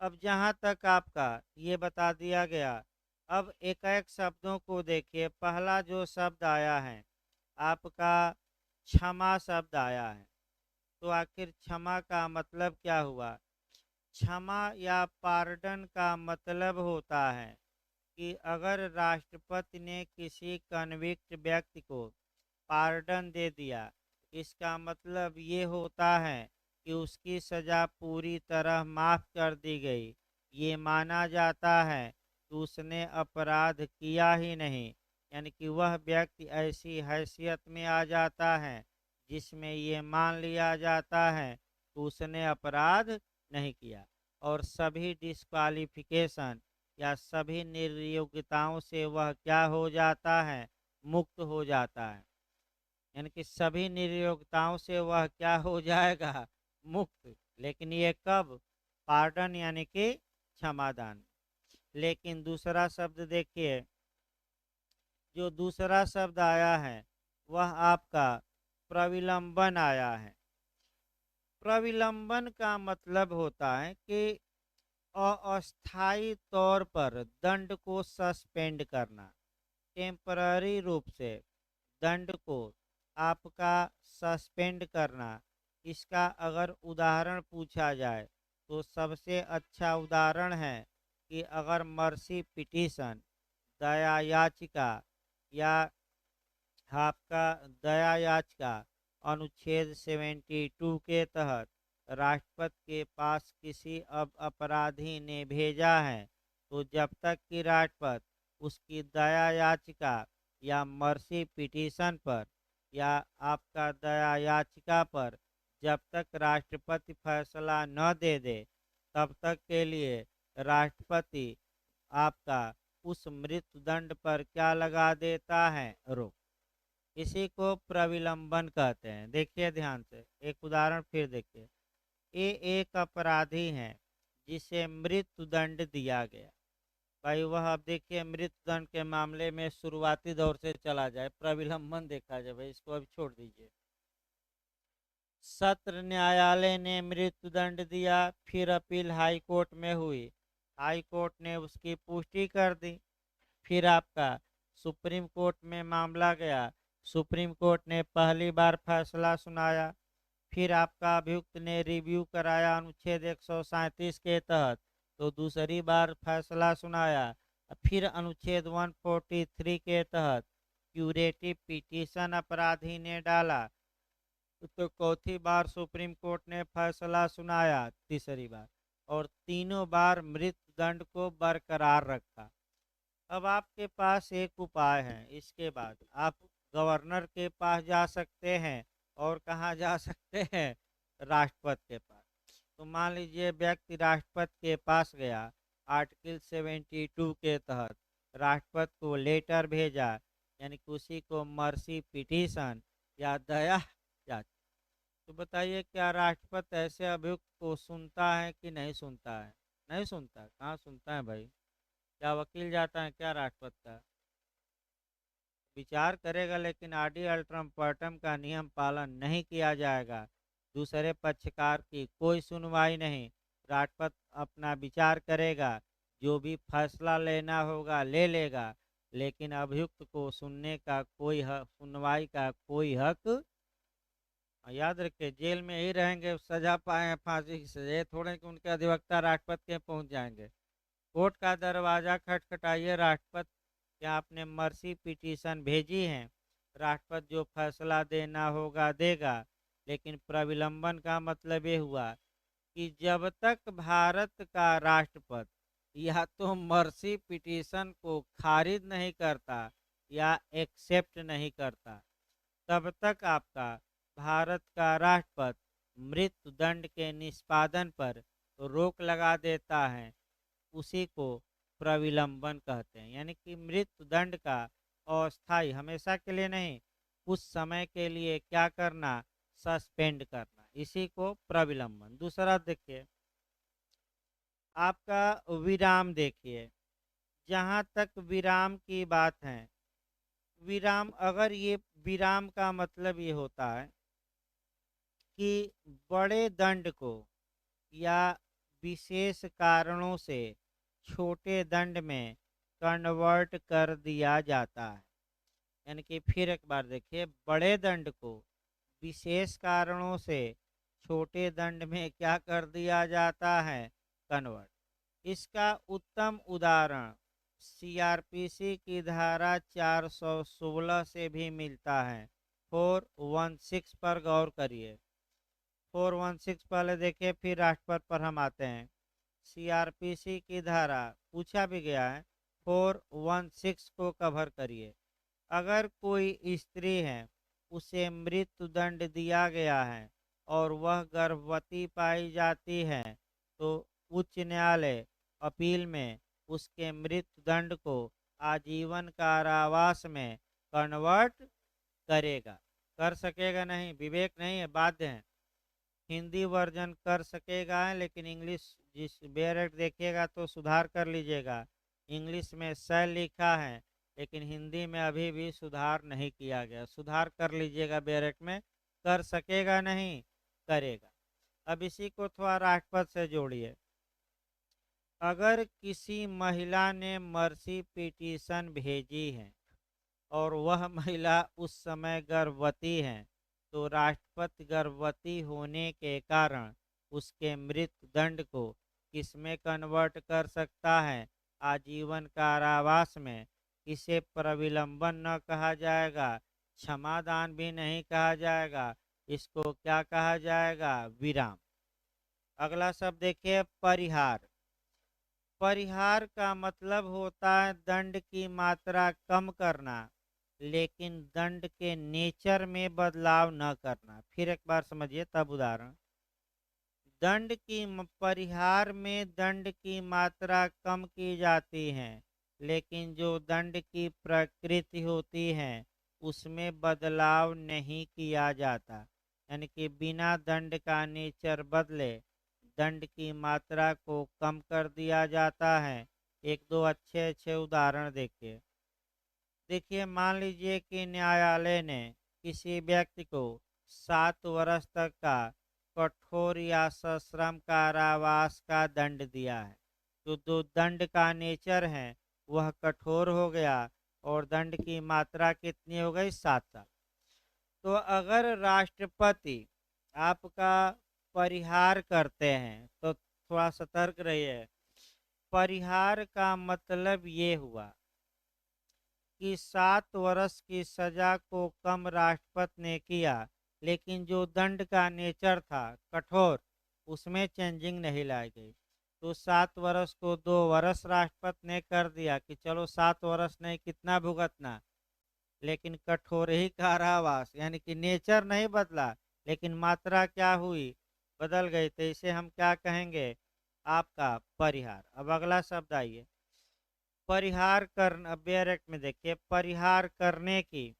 अब जहाँ तक आपका ये बता दिया गया, अब एक एक शब्दों को देखिए। पहला जो शब्द आया है आपका क्षमा शब्द आया है, तो आखिर क्षमा का मतलब क्या हुआ? क्षमा या पार्डन का मतलब होता है कि अगर राष्ट्रपति ने किसी कन्विक्ट व्यक्ति को पार्डन दे दिया, इसका मतलब ये होता है कि उसकी सज़ा पूरी तरह माफ़ कर दी गई। ये माना जाता है कि उसने अपराध किया ही नहीं, यानी कि वह व्यक्ति ऐसी हैसियत में आ जाता है जिसमें ये मान लिया जाता है कि उसने अपराध नहीं किया और सभी डिस्क्वालिफिकेशन या सभी निर्योग्यताओं से वह क्या हो जाता है, मुक्त हो जाता है। यानी कि सभी निर्योग्यताओं से वह क्या हो जाएगा, मुक्त। लेकिन ये कब? पार्डन यानी कि क्षमादान। लेकिन दूसरा शब्द देखिए, जो दूसरा शब्द आया है वह आपका प्रविलंबन आया है। प्रविलंबन का मतलब होता है कि अस्थायी तौर पर दंड को सस्पेंड करना, टेम्पररी रूप से दंड को आपका सस्पेंड करना। इसका अगर उदाहरण पूछा जाए तो सबसे अच्छा उदाहरण है कि अगर मर्सी पिटीशन, दया याचिका या आपका दया याचिका अनुच्छेद 72 के तहत राष्ट्रपति के पास किसी अपराधी ने भेजा है, तो जब तक कि राष्ट्रपति उसकी दया याचिका या मर्सी पिटीशन पर या आपका दया याचिका पर जब तक राष्ट्रपति फैसला न दे दे, तब तक के लिए राष्ट्रपति आपका उस मृत्यु दंड पर क्या लगा देता है, रोक। इसी को प्रविलंबन कहते हैं। देखिए ध्यान से, एक उदाहरण फिर देखिए। ये एक अपराधी है जिसे मृत्यु दंड दिया गया। भाई वह अब देखिए मृत्यु दंड के मामले में शुरुआती दौर से चला जाए, प्रविलंबन देखा जाए, भाई इसको अभी छोड़ दीजिए। सत्र न्यायालय ने मृत्यु दंड दिया, फिर अपील हाई कोर्ट में हुई, हाई कोर्ट ने उसकी पुष्टि कर दी, फिर आपका सुप्रीम कोर्ट में मामला गया, सुप्रीम कोर्ट ने पहली बार फैसला सुनाया, फिर आपका अभियुक्त ने रिव्यू कराया अनुच्छेद 137 के तहत, तो दूसरी बार फैसला सुनाया, फिर अनुच्छेद 143 के तहत क्यूरेटिव पिटीशन अपराधी ने डाला, तो चौथी बार सुप्रीम कोर्ट ने फैसला सुनाया, तीसरी बार, और तीनों बार मृत्यु दंड को बरकरार रखा। अब आपके पास एक उपाय है, इसके बाद आप गवर्नर के पास जा सकते हैं और कहाँ जा सकते हैं, राष्ट्रपति के पास। तो मान लीजिए व्यक्ति राष्ट्रपति के पास गया, आर्टिकल 72 के तहत राष्ट्रपति को लेटर भेजा, यानी कि उसी को मर्सी पिटीशन या दया याचिका। तो बताइए क्या राष्ट्रपति ऐसे अभियुक्त को सुनता है कि नहीं सुनता है? नहीं सुनता। कहाँ सुनता है भाई? क्या वकील जाता है क्या राष्ट्रपति का? विचार करेगा, लेकिन आडि अल्ट्रम पर्टम का नियम पालन नहीं किया जाएगा। दूसरे पक्षकार की कोई सुनवाई नहीं, राष्ट्रपति अपना विचार करेगा, जो भी फैसला लेना होगा ले लेगा, लेकिन अभियुक्त को सुनने का कोई हक, सुनवाई का कोई हक। याद रखिए, जेल में ही रहेंगे, सजा पाए हैं फांसी की सजा, थोड़े कि उनके अधिवक्ता राष्ट्रपति के पहुंच जाएंगे। कोर्ट का दरवाजा खटखटाइए, राष्ट्रपति क्या आपने मर्सी पिटीशन भेजी है, राष्ट्रपति जो फैसला देना होगा देगा। लेकिन प्रविलंबन का मतलब ये हुआ कि जब तक भारत का राष्ट्रपति या तो मर्सी पिटीशन को खारिज नहीं करता या एक्सेप्ट नहीं करता, तब तक आपका भारत का राष्ट्रपति मृत्यु दंड के निष्पादन पर रोक लगा देता है। उसी को प्रविलंबन कहते हैं, यानी कि मृत्यु दंड का अस्थायी, हमेशा के लिए नहीं, कुछ समय के लिए क्या करना, सस्पेंड करना, इसी को प्रविलंबन। दूसरा देखिए, आपका विराम देखिए। जहाँ तक विराम की बात है, विराम, अगर ये विराम का मतलब ये होता है कि बड़े दंड को या विशेष कारणों से छोटे दंड में कन्वर्ट कर दिया जाता है। यानी कि फिर एक बार देखिए, बड़े दंड को विशेष कारणों से छोटे दंड में क्या कर दिया जाता है, कन्वर्ट। इसका उत्तम उदाहरण सीआरपीसी की धारा 416 से भी मिलता है। 416 पर गौर करिए। 416 पहले देखिए, फिर राष्ट्रपति पर हम आते हैं। सीआरपीसी की धारा पूछा भी गया है, 416 को कवर करिए। अगर कोई स्त्री है, उसे मृत्यु दंड दिया गया है और वह गर्भवती पाई जाती है, तो उच्च न्यायालय अपील में उसके मृत्यु दंड को आजीवन कारावास में कन्वर्ट करेगा। कर सकेगा नहीं, विवेक नहीं है, बाध्य है। हिंदी वर्जन कर सकेगा है, लेकिन इंग्लिश जिस बेयर एक्ट देखिएगा तो सुधार कर लीजिएगा। इंग्लिश में शैल लिखा है, लेकिन हिंदी में अभी भी सुधार नहीं किया गया। सुधार कर लीजिएगा बेयर एक्ट में। कर सकेगा नहीं, करेगा। अब इसी को थोड़ा राष्ट्रपति से जोड़िए। अगर किसी महिला ने मर्सी पिटीशन भेजी है और वह महिला उस समय गर्भवती है, तो राष्ट्रपति गर्भवती होने के कारण उसके मृत्यु दंड को किसमें कन्वर्ट कर सकता है? आजीवन कारावास में। इसे प्रविलंबन न कहा जाएगा, क्षमादान भी नहीं कहा जाएगा, इसको क्या कहा जाएगा? विराम। अगला शब्द देखिए, परिहार। परिहार का मतलब होता है दंड की मात्रा कम करना, लेकिन दंड के नेचर में बदलाव न करना। फिर एक बार समझिए तब उदाहरण। परिहार में दंड की मात्रा कम की जाती है, लेकिन जो दंड की प्रकृति होती है उसमें बदलाव नहीं किया जाता। यानी कि बिना दंड का नेचर बदले दंड की मात्रा को कम कर दिया जाता है। एक दो अच्छे अच्छे उदाहरण देखिए। देखिए, मान लीजिए कि न्यायालय ने किसी व्यक्ति को 7 वर्ष तक का कठोर या सश्रम कारावास का दंड दिया है। तो जो दंड का नेचर है वह कठोर हो गया और दंड की मात्रा कितनी हो गई? 7 साल। तो अगर राष्ट्रपति आपका परिहार करते हैं तो थोड़ा सतर्क रहिए। परिहार का मतलब ये हुआ कि 7 वर्ष की सजा को कम राष्ट्रपति ने किया, लेकिन जो दंड का नेचर था कठोर, उसमें चेंजिंग नहीं लाई गई। तो 7 वर्ष को 2 वर्ष राष्ट्रपति ने कर दिया कि चलो 7 वर्ष नहीं, कितना भुगतना, लेकिन कठोर ही कारावास। यानी कि नेचर नहीं बदला, लेकिन मात्रा क्या हुई? बदल गई। तो इसे हम क्या कहेंगे? आपका परिहार। अब अगला शब्द आइए, परिहार करना। बेयर एक्ट में देखिए, परिहार करने की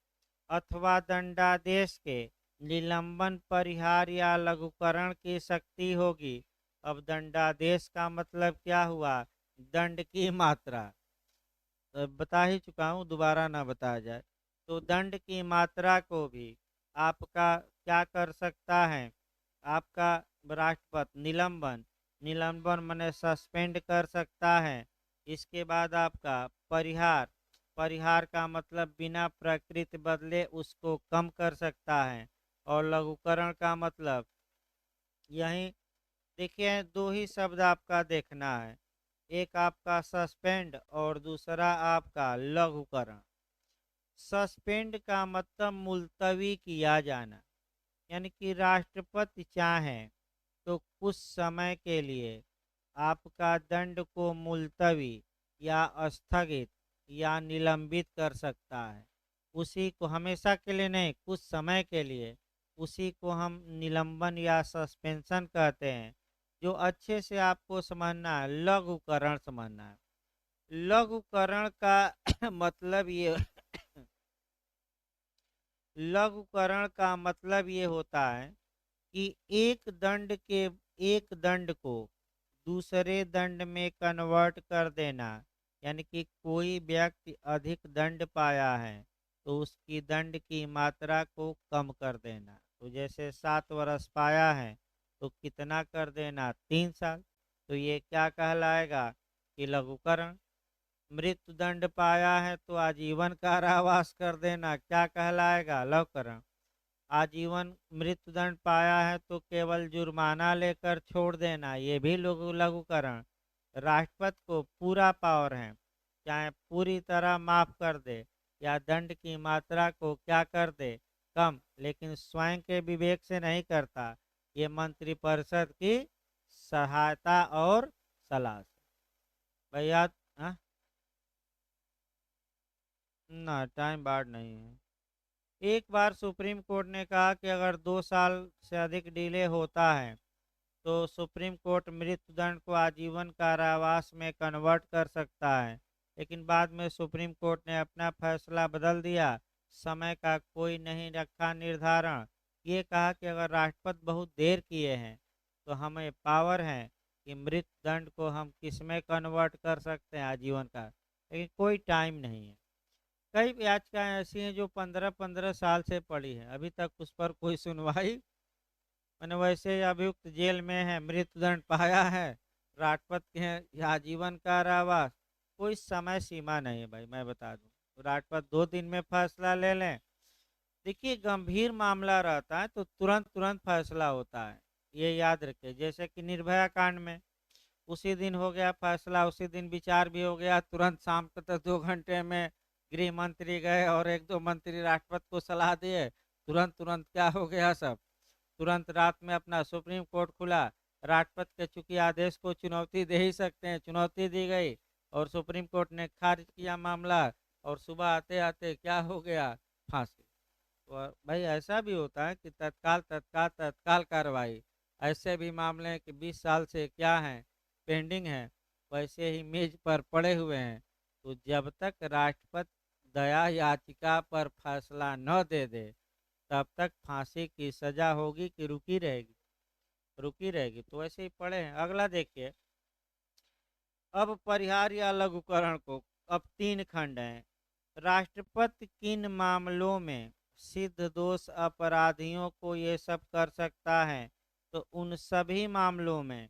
अथवा दंडादेश के निलंबन, परिहार या लघुकरण की शक्ति होगी। अब दंडादेश का मतलब क्या हुआ? दंड की मात्रा। बता ही चुका हूँ, दोबारा ना बताया जाए। तो दंड की मात्रा को भी आपका क्या कर सकता है? आपका राष्ट्रपति निलंबन। निलंबन माने सस्पेंड कर सकता है। इसके बाद आपका परिहार। परिहार का मतलब बिना प्रकृति बदले उसको कम कर सकता है। और लघुकरण का मतलब यही देखिए, दो ही शब्द आपका देखना है। एक आपका सस्पेंड और दूसरा आपका लघुकरण। सस्पेंड का मतलब मुलतवी किया जाना। यानी कि राष्ट्रपति चाहें तो कुछ समय के लिए आपका दंड को मुलतवी या स्थगित या निलंबित कर सकता है। उसी को हमेशा के लिए नहीं, कुछ समय के लिए। उसी को हम निलंबन या सस्पेंशन कहते हैं। जो अच्छे से आपको समझना है, लघुकरण समझना है। लघुकरण का मतलब ये लघुकरण का मतलब ये होता है कि एक दंड को दूसरे दंड में कन्वर्ट कर देना। यानी कि कोई व्यक्ति अधिक दंड पाया है तो उसकी दंड की मात्रा को कम कर देना। तो जैसे 7 वर्ष पाया है तो कितना कर देना? 3 साल। तो ये क्या कहलाएगा? कि लघुकरण। मृत्यु दंड पाया है तो आजीवन कारावास कर देना, क्या कहलाएगा? लघुकरण। आजीवन मृत्युदंड पाया है तो केवल जुर्माना लेकर छोड़ देना, ये भी लघुकरण। राष्ट्रपति को पूरा पावर है, चाहे पूरी तरह माफ कर दे या दंड की मात्रा को क्या कर दे? कम। लेकिन स्वयं के विवेक से नहीं करता, ये मंत्रिपरिषद की सहायता और सलाह से। भैया, हाँ? ना, टाइम बार्ड नहीं है। एक बार सुप्रीम कोर्ट ने कहा कि अगर 2 साल से अधिक डिले होता है तो सुप्रीम कोर्ट मृत्युदंड को आजीवन कारावास में कन्वर्ट कर सकता है। लेकिन बाद में सुप्रीम कोर्ट ने अपना फैसला बदल दिया। समय का कोई नहीं रखा निर्धारण। ये कहा कि अगर राष्ट्रपति बहुत देर किए हैं तो हमें पावर है कि मृत्यु दंड को हम किस में कन्वर्ट कर सकते हैं आजीवन का, लेकिन कोई टाइम नहीं है। कई याचिकाएं ऐसी हैं जो 15-15 साल से पड़ी हैं, अभी तक उस पर कोई सुनवाई, मैंने वैसे ही अभियुक्त जेल में है, मृत्युदंड पाया है, राष्ट्रपति के हैं या आजीवन कारावास, कोई समय सीमा नहीं है भाई। मैं बता दूं, राष्ट्रपति 2 दिन में फैसला ले लें। देखिए, गंभीर मामला रहता है तो तुरंत तुरंत फैसला होता है, ये याद रखिए। जैसे कि निर्भया कांड में उसी दिन हो गया फैसला, उसी दिन विचार भी हो गया, तुरंत शाम को तक 2 घंटे में गृह मंत्री गए और 1-2 मंत्री राष्ट्रपति को सलाह दिए, तुरंत तुरंत क्या हो गया सब, तुरंत रात में अपना सुप्रीम कोर्ट खुला। राष्ट्रपति के चूंकि आदेश को चुनौती दे ही सकते हैं, चुनौती दी गई और सुप्रीम कोर्ट ने खारिज किया मामला, और सुबह आते आते क्या हो गया, फांसी। और भाई ऐसा भी होता है कि तत्काल तत्काल तत्काल कार्रवाई, ऐसे भी मामले हैं कि 20 साल से क्या है, पेंडिंग है, वैसे ही मेज पर पड़े हुए हैं। तो जब तक राष्ट्रपति दया याचिका पर फैसला न दे दे, तब तक फांसी की सजा होगी कि रुकी रहेगी, रुकी रहेगी। तो ऐसे ही पड़े हैं। अगला देखिए, अब परिहार या लघुकरण को, अब 3 खंड हैं। राष्ट्रपति किन मामलों में सिद्ध दोष अपराधियों को ये सब कर सकता है, तो उन सभी मामलों में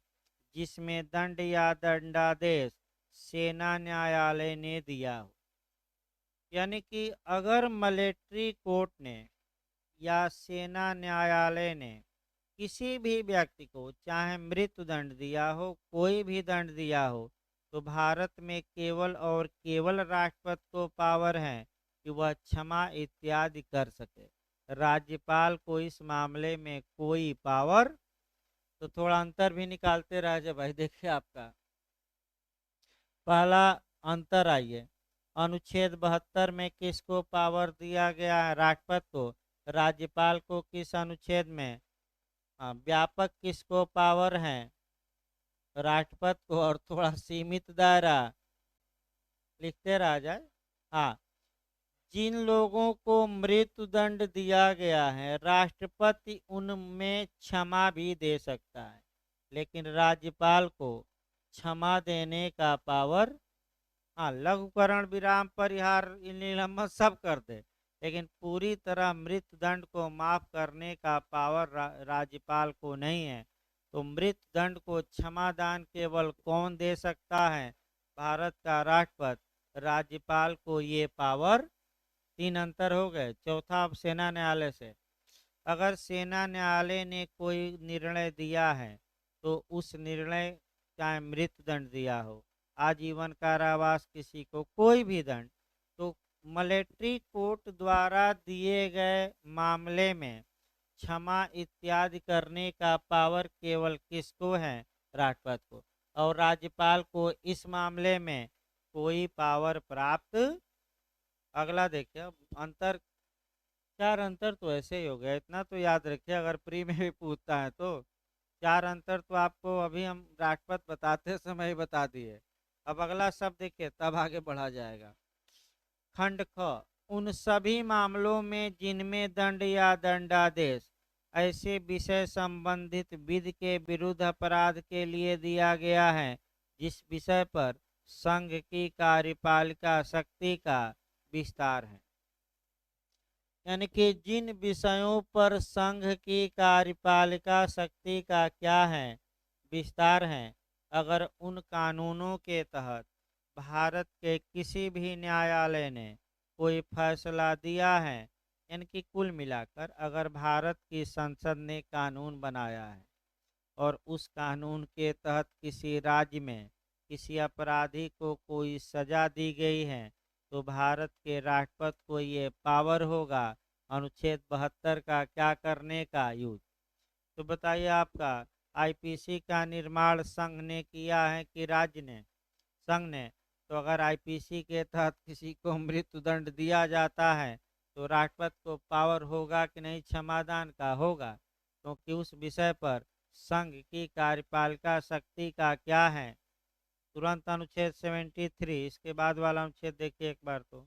जिसमें दंड या दंडादेश सेना न्यायालय ने दिया हो। यानी कि अगर मिलिट्री कोर्ट ने या सेना न्यायालय ने किसी भी व्यक्ति को चाहे मृत्यु दंड दिया हो, कोई भी दंड दिया हो, तो भारत में केवल और केवल राष्ट्रपति को पावर है कि वह क्षमा इत्यादि कर सके। राज्यपाल को इस मामले में कोई पावर, तो थोड़ा अंतर भी निकालते रह जाए भाई। देखिए आपका पहला अंतर आइए, अनुच्छेद 72 में किसको पावर दिया गया है, राष्ट्रपति को। राज्यपाल को किस अनुच्छेद में, व्यापक किसको पावर है, राष्ट्रपति को, और थोड़ा सीमित दायरा, लिखते रह जाए। हाँ, जिन लोगों को मृत्यु दंड दिया गया है, राष्ट्रपति उनमें क्षमा भी दे सकता है, लेकिन राज्यपाल को क्षमा देने का पावर, हाँ, लघुकरण, विराम, परिहार, निलंबन सब कर दे, लेकिन पूरी तरह मृत्यु दंड को माफ करने का पावर राज्यपाल को नहीं है। तो मृत्यु दंड को क्षमादान केवल कौन दे सकता है, भारत का राष्ट्रपति। राज्यपाल को ये पावर, 3 अंतर हो गए। चौथा, अब सेना न्यायालय से, अगर सेना न्यायालय ने कोई निर्णय दिया है तो उस निर्णय, चाहे मृत्यु दंड दिया हो, आजीवन कारावास, किसी को कोई भी दंड, तो मिलिट्री कोर्ट द्वारा दिए गए मामले में क्षमा इत्यादि करने का पावर केवल किसको है, राष्ट्रपति को। और राज्यपाल को इस मामले में कोई पावर प्राप्त। अगला देखिए, अब अंतर, 4 अंतर तो ऐसे ही हो गया, इतना तो याद रखिए, अगर प्री में भी पूछता है तो। 4 अंतर तो आपको अभी हम राष्ट्रपति बताते समय ही बता दिए। अब अगला शब्द देखिए, तब आगे बढ़ा जाएगा। खंड ख, उन सभी मामलों में जिनमें दंड या दंडादेश ऐसे विषय संबंधित विधि के विरुद्ध अपराध के लिए दिया गया है जिस विषय पर संघ की कार्यपालिका शक्ति का विस्तार है। यानी कि जिन विषयों पर संघ की कार्यपालिका शक्ति का क्या है, विस्तार है, अगर उन कानूनों के तहत भारत के किसी भी न्यायालय ने कोई फैसला दिया है, यानी कि कुल मिलाकर अगर भारत की संसद ने कानून बनाया है और उस कानून के तहत किसी राज्य में किसी अपराधी को कोई सजा दी गई है, तो भारत के राष्ट्रपति को ये पावर होगा अनुच्छेद 72 का क्या करने का, यूज। तो बताइए आपका, आईपीसी का निर्माण संघ ने किया है कि राज्य ने, संघ ने। तो अगर आईपीसी के तहत किसी को मृत्यु दंड दिया जाता है तो राष्ट्रपति को पावर होगा कि नहीं, क्षमादान का होगा, क्योंकि उस विषय पर संघ की कार्यपालिका शक्ति का क्या है, तुरंत अनुच्छेद 73। इसके बाद वाला अनुच्छेद देखिए एक बार, तो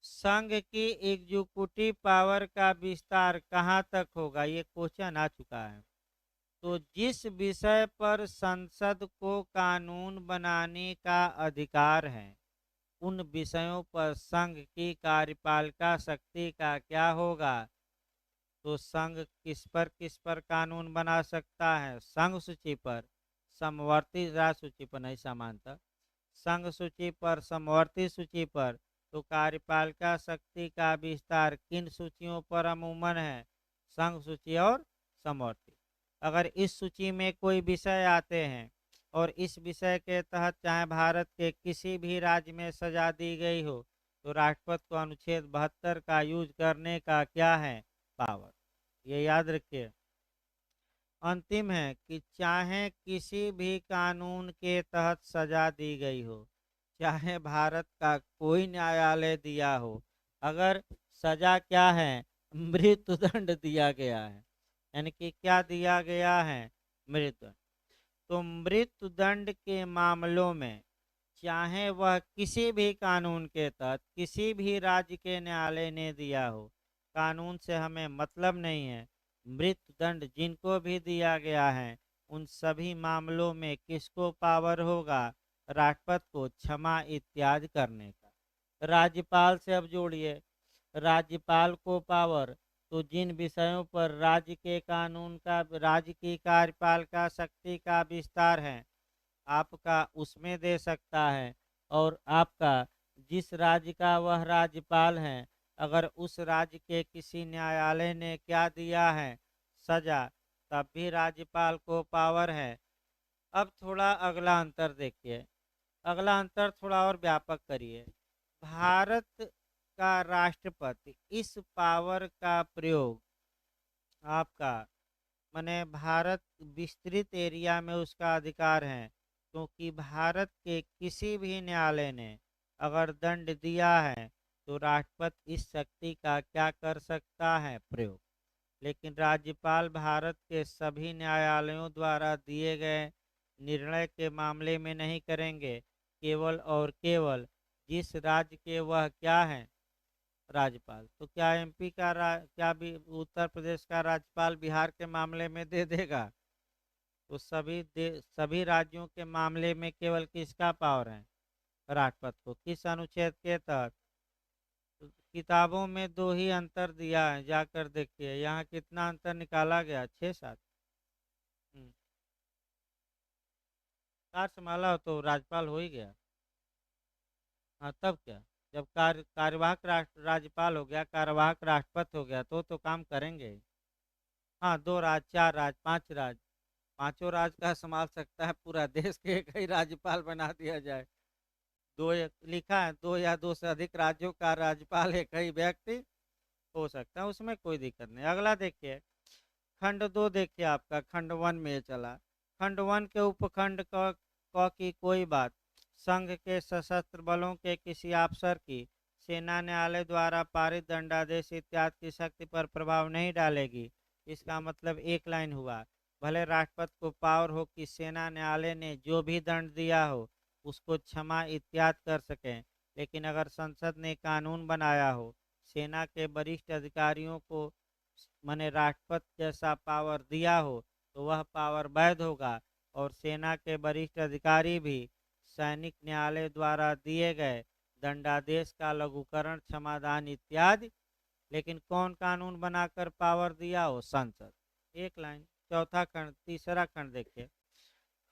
संघ की एग्जीक्यूटिव पावर का विस्तार कहाँ तक होगा, ये क्वेश्चन आ चुका है। तो जिस विषय पर संसद को कानून बनाने का अधिकार है, उन विषयों पर संघ की कार्यपालिका शक्ति का क्या होगा? तो संघ किस पर कानून बना सकता है? संघ सूची पर, समवर्ती राज्य सूची पर नहीं, समांतर संघ सूची पर, समवर्ती सूची पर। तो कार्यपालिका शक्ति का विस्तार किन सूचियों पर अमूमन है? संघ सूची और समवर्ती। अगर इस सूची में कोई विषय आते हैं और इस विषय के तहत चाहे भारत के किसी भी राज्य में सजा दी गई हो, तो राष्ट्रपति को अनुच्छेद 72 का यूज करने का क्या है? पावर। ये याद रखिए। अंतिम है कि चाहे किसी भी कानून के तहत सजा दी गई हो, चाहे भारत का कोई न्यायालय दिया हो, अगर सजा क्या है? मृत्युदंड दिया गया है, यानी कि क्या दिया गया है? मृत्यु। तो मृत्युदंड के मामलों में चाहे वह किसी भी कानून के तहत किसी भी राज्य के न्यायालय ने दिया हो, कानून से हमें मतलब नहीं है। मृत्युदंड जिनको भी दिया गया है, उन सभी मामलों में किसको पावर होगा? राष्ट्रपति को क्षमा इत्यादि करने का। राज्यपाल से अब जोड़िए, राज्यपाल को पावर, तो जिन विषयों पर राज्य के कानून का, राज्य की कार्यपालिका शक्ति का विस्तार है, आपका उसमें दे सकता है। और आपका जिस राज्य का वह राज्यपाल है, अगर उस राज्य के किसी न्यायालय ने क्या दिया है? सजा, तब भी राज्यपाल को पावर है। अब थोड़ा अगला अंतर देखिए, अगला अंतर थोड़ा और व्यापक करिए। भारत का राष्ट्रपति इस पावर का प्रयोग आपका, माने भारत विस्तृत एरिया में उसका अधिकार है, क्योंकि भारत के किसी भी न्यायालय ने अगर दंड दिया है, तो राष्ट्रपति इस शक्ति का क्या कर सकता है? प्रयोग। लेकिन राज्यपाल भारत के सभी न्यायालयों द्वारा दिए गए निर्णय के मामले में नहीं करेंगे, केवल और केवल जिस राज्य के वह क्या है? राज्यपाल। तो क्या एमपी का क्या भी उत्तर प्रदेश का राज्यपाल बिहार के मामले में दे देगा? तो सभी राज्यों के मामले में केवल किसका पावर है? राष्ट्रपति को। किस अनुच्छेद के तहत? तो किताबों में दो ही अंतर दिया है, जाकर देखिए यहाँ कितना अंतर निकाला गया, 6-7। कार्यमाला हो तो राज्यपाल हो ही गया। हाँ, तब क्या, जब कार्यवाहक राज्यपाल हो गया, कार्यवाहक राष्ट्रपति हो गया, तो काम करेंगे ही। हाँ, 2 राज्य, 4 राज्य, 5 राज्य, पांचों राज्य का संभाल सकता है पूरा देश के, एक ही राज्यपाल बना दिया जाए। लिखा है, 2 या 2 से अधिक राज्यों का राज्यपाल एक ही व्यक्ति हो सकता है, उसमें कोई दिक्कत नहीं। अगला देखिए, खंड 2 देखिए, आपका खंड 1 में चला। खंड 1 के उपखंड क की कोई बात संघ के सशस्त्र बलों के किसी अफसर की सेना न्यायालय द्वारा पारित दंडादेश इत्यादि की शक्ति पर प्रभाव नहीं डालेगी। इसका मतलब एक लाइन हुआ, भले राष्ट्रपति को पावर हो कि सेना न्यायालय ने जो भी दंड दिया हो उसको क्षमा इत्यादि कर सकें, लेकिन अगर संसद ने कानून बनाया हो, सेना के वरिष्ठ अधिकारियों को माने राष्ट्रपति जैसा पावर दिया हो, तो वह पावर वैध होगा। और सेना के वरिष्ठ अधिकारी भी सैनिक न्यायालय द्वारा दिए गए दंडादेश का लघुकरण, क्षमादान इत्यादि। लेकिन कौन कानून बनाकर पावर दिया हो? संसद। एक लाइन। चौथा खंड, तीसरा खंड देखिए,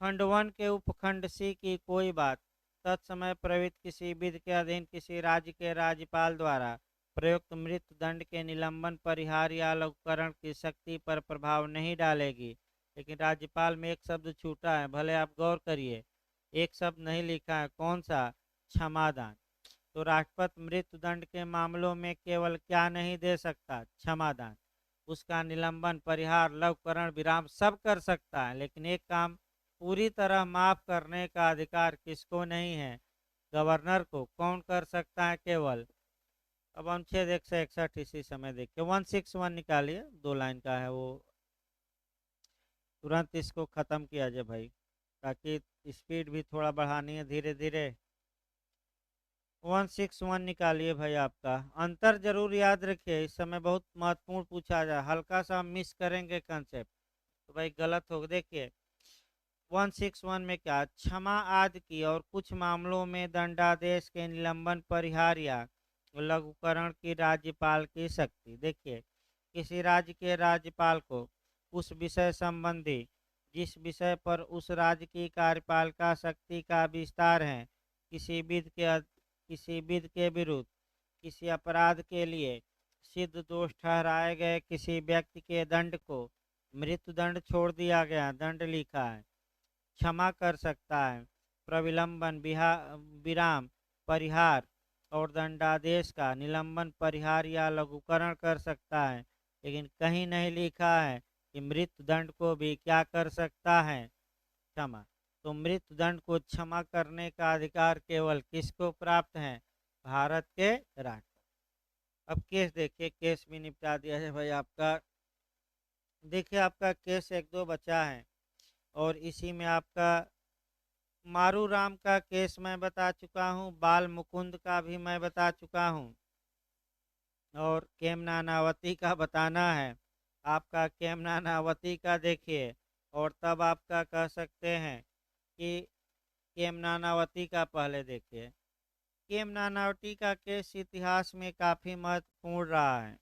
खंड 1 के उपखंड सी की कोई बात तत्समय प्रवृत्त किसी विधि के अधीन किसी राज्य के राज्यपाल द्वारा प्रयुक्त मृत्यु दंड के निलंबन, परिहार या लघुकरण की शक्ति पर प्रभाव नहीं डालेगी। लेकिन राज्यपाल में एक शब्द छूटा है, भले आप गौर करिए, एक शब्द नहीं लिखा है, कौन सा? क्षमादान। तो राष्ट्रपति मृत्यु दंड के मामलों में केवल क्या नहीं दे सकता? क्षमादान। उसका निलंबन, परिहार, लघुकरण, विराम सब कर सकता है, लेकिन एक काम पूरी तरह माफ करने का अधिकार किसको नहीं है? गवर्नर को। कौन कर सकता है? केवल। अब अनुच्छेद 161 इसी समय देखिए, 161 निकालिए, 2 लाइन का है वो, तुरंत इसको खत्म किया जाए भाई, ताकि स्पीड भी थोड़ा बढ़ानी है धीरे धीरे। 161 निकालिए भाई। आपका अंतर जरूर याद रखिए, इस समय बहुत महत्वपूर्ण पूछा जाए, हल्का सा हम मिस करेंगे कंसेप्ट, तो भाई गलत हो, देखिए 161 में क्या, क्षमा आदि की और कुछ मामलों में दंडादेश के निलंबन, परिहार या लघुकरण की राज्यपाल की शक्ति। देखिए किसी राज्य के राज्यपाल को उस विषय संबंधी जिस विषय पर उस राज्य की कार्यपालिका शक्ति का विस्तार है, किसी विधि के विरुद्ध किसी अपराध के लिए सिद्ध दोष ठहराए गए किसी व्यक्ति के दंड को मृत्युदंड छोड़ दिया गया, दंड लिखा है, क्षमा कर सकता है, प्रविलंबन, विराम, परिहार और दंडादेश का निलंबन, परिहार या लघुकरण कर सकता है। लेकिन कहीं नहीं लिखा है कि मृत्युदंड को भी क्या कर सकता है, क्षमा। तो मृत्युदंड को क्षमा करने का अधिकार केवल किसको प्राप्त है, भारत के राष्ट्रपति। अब केस देखिए, केस भी निपटा दिया है भाई आपका। देखिए आपका केस एक दो बचा है और इसी में आपका मारू राम का केस मैं बता चुका हूँ, बाल मुकुंद का भी मैं बता चुका हूँ, और केम नानावती का बताना है। आपका केम नानावती का देखिए, और तब आपका कह सकते हैं कि केम नानावती का पहले देखिए। केम नानावती का केस इतिहास में काफ़ी महत्वपूर्ण रहा है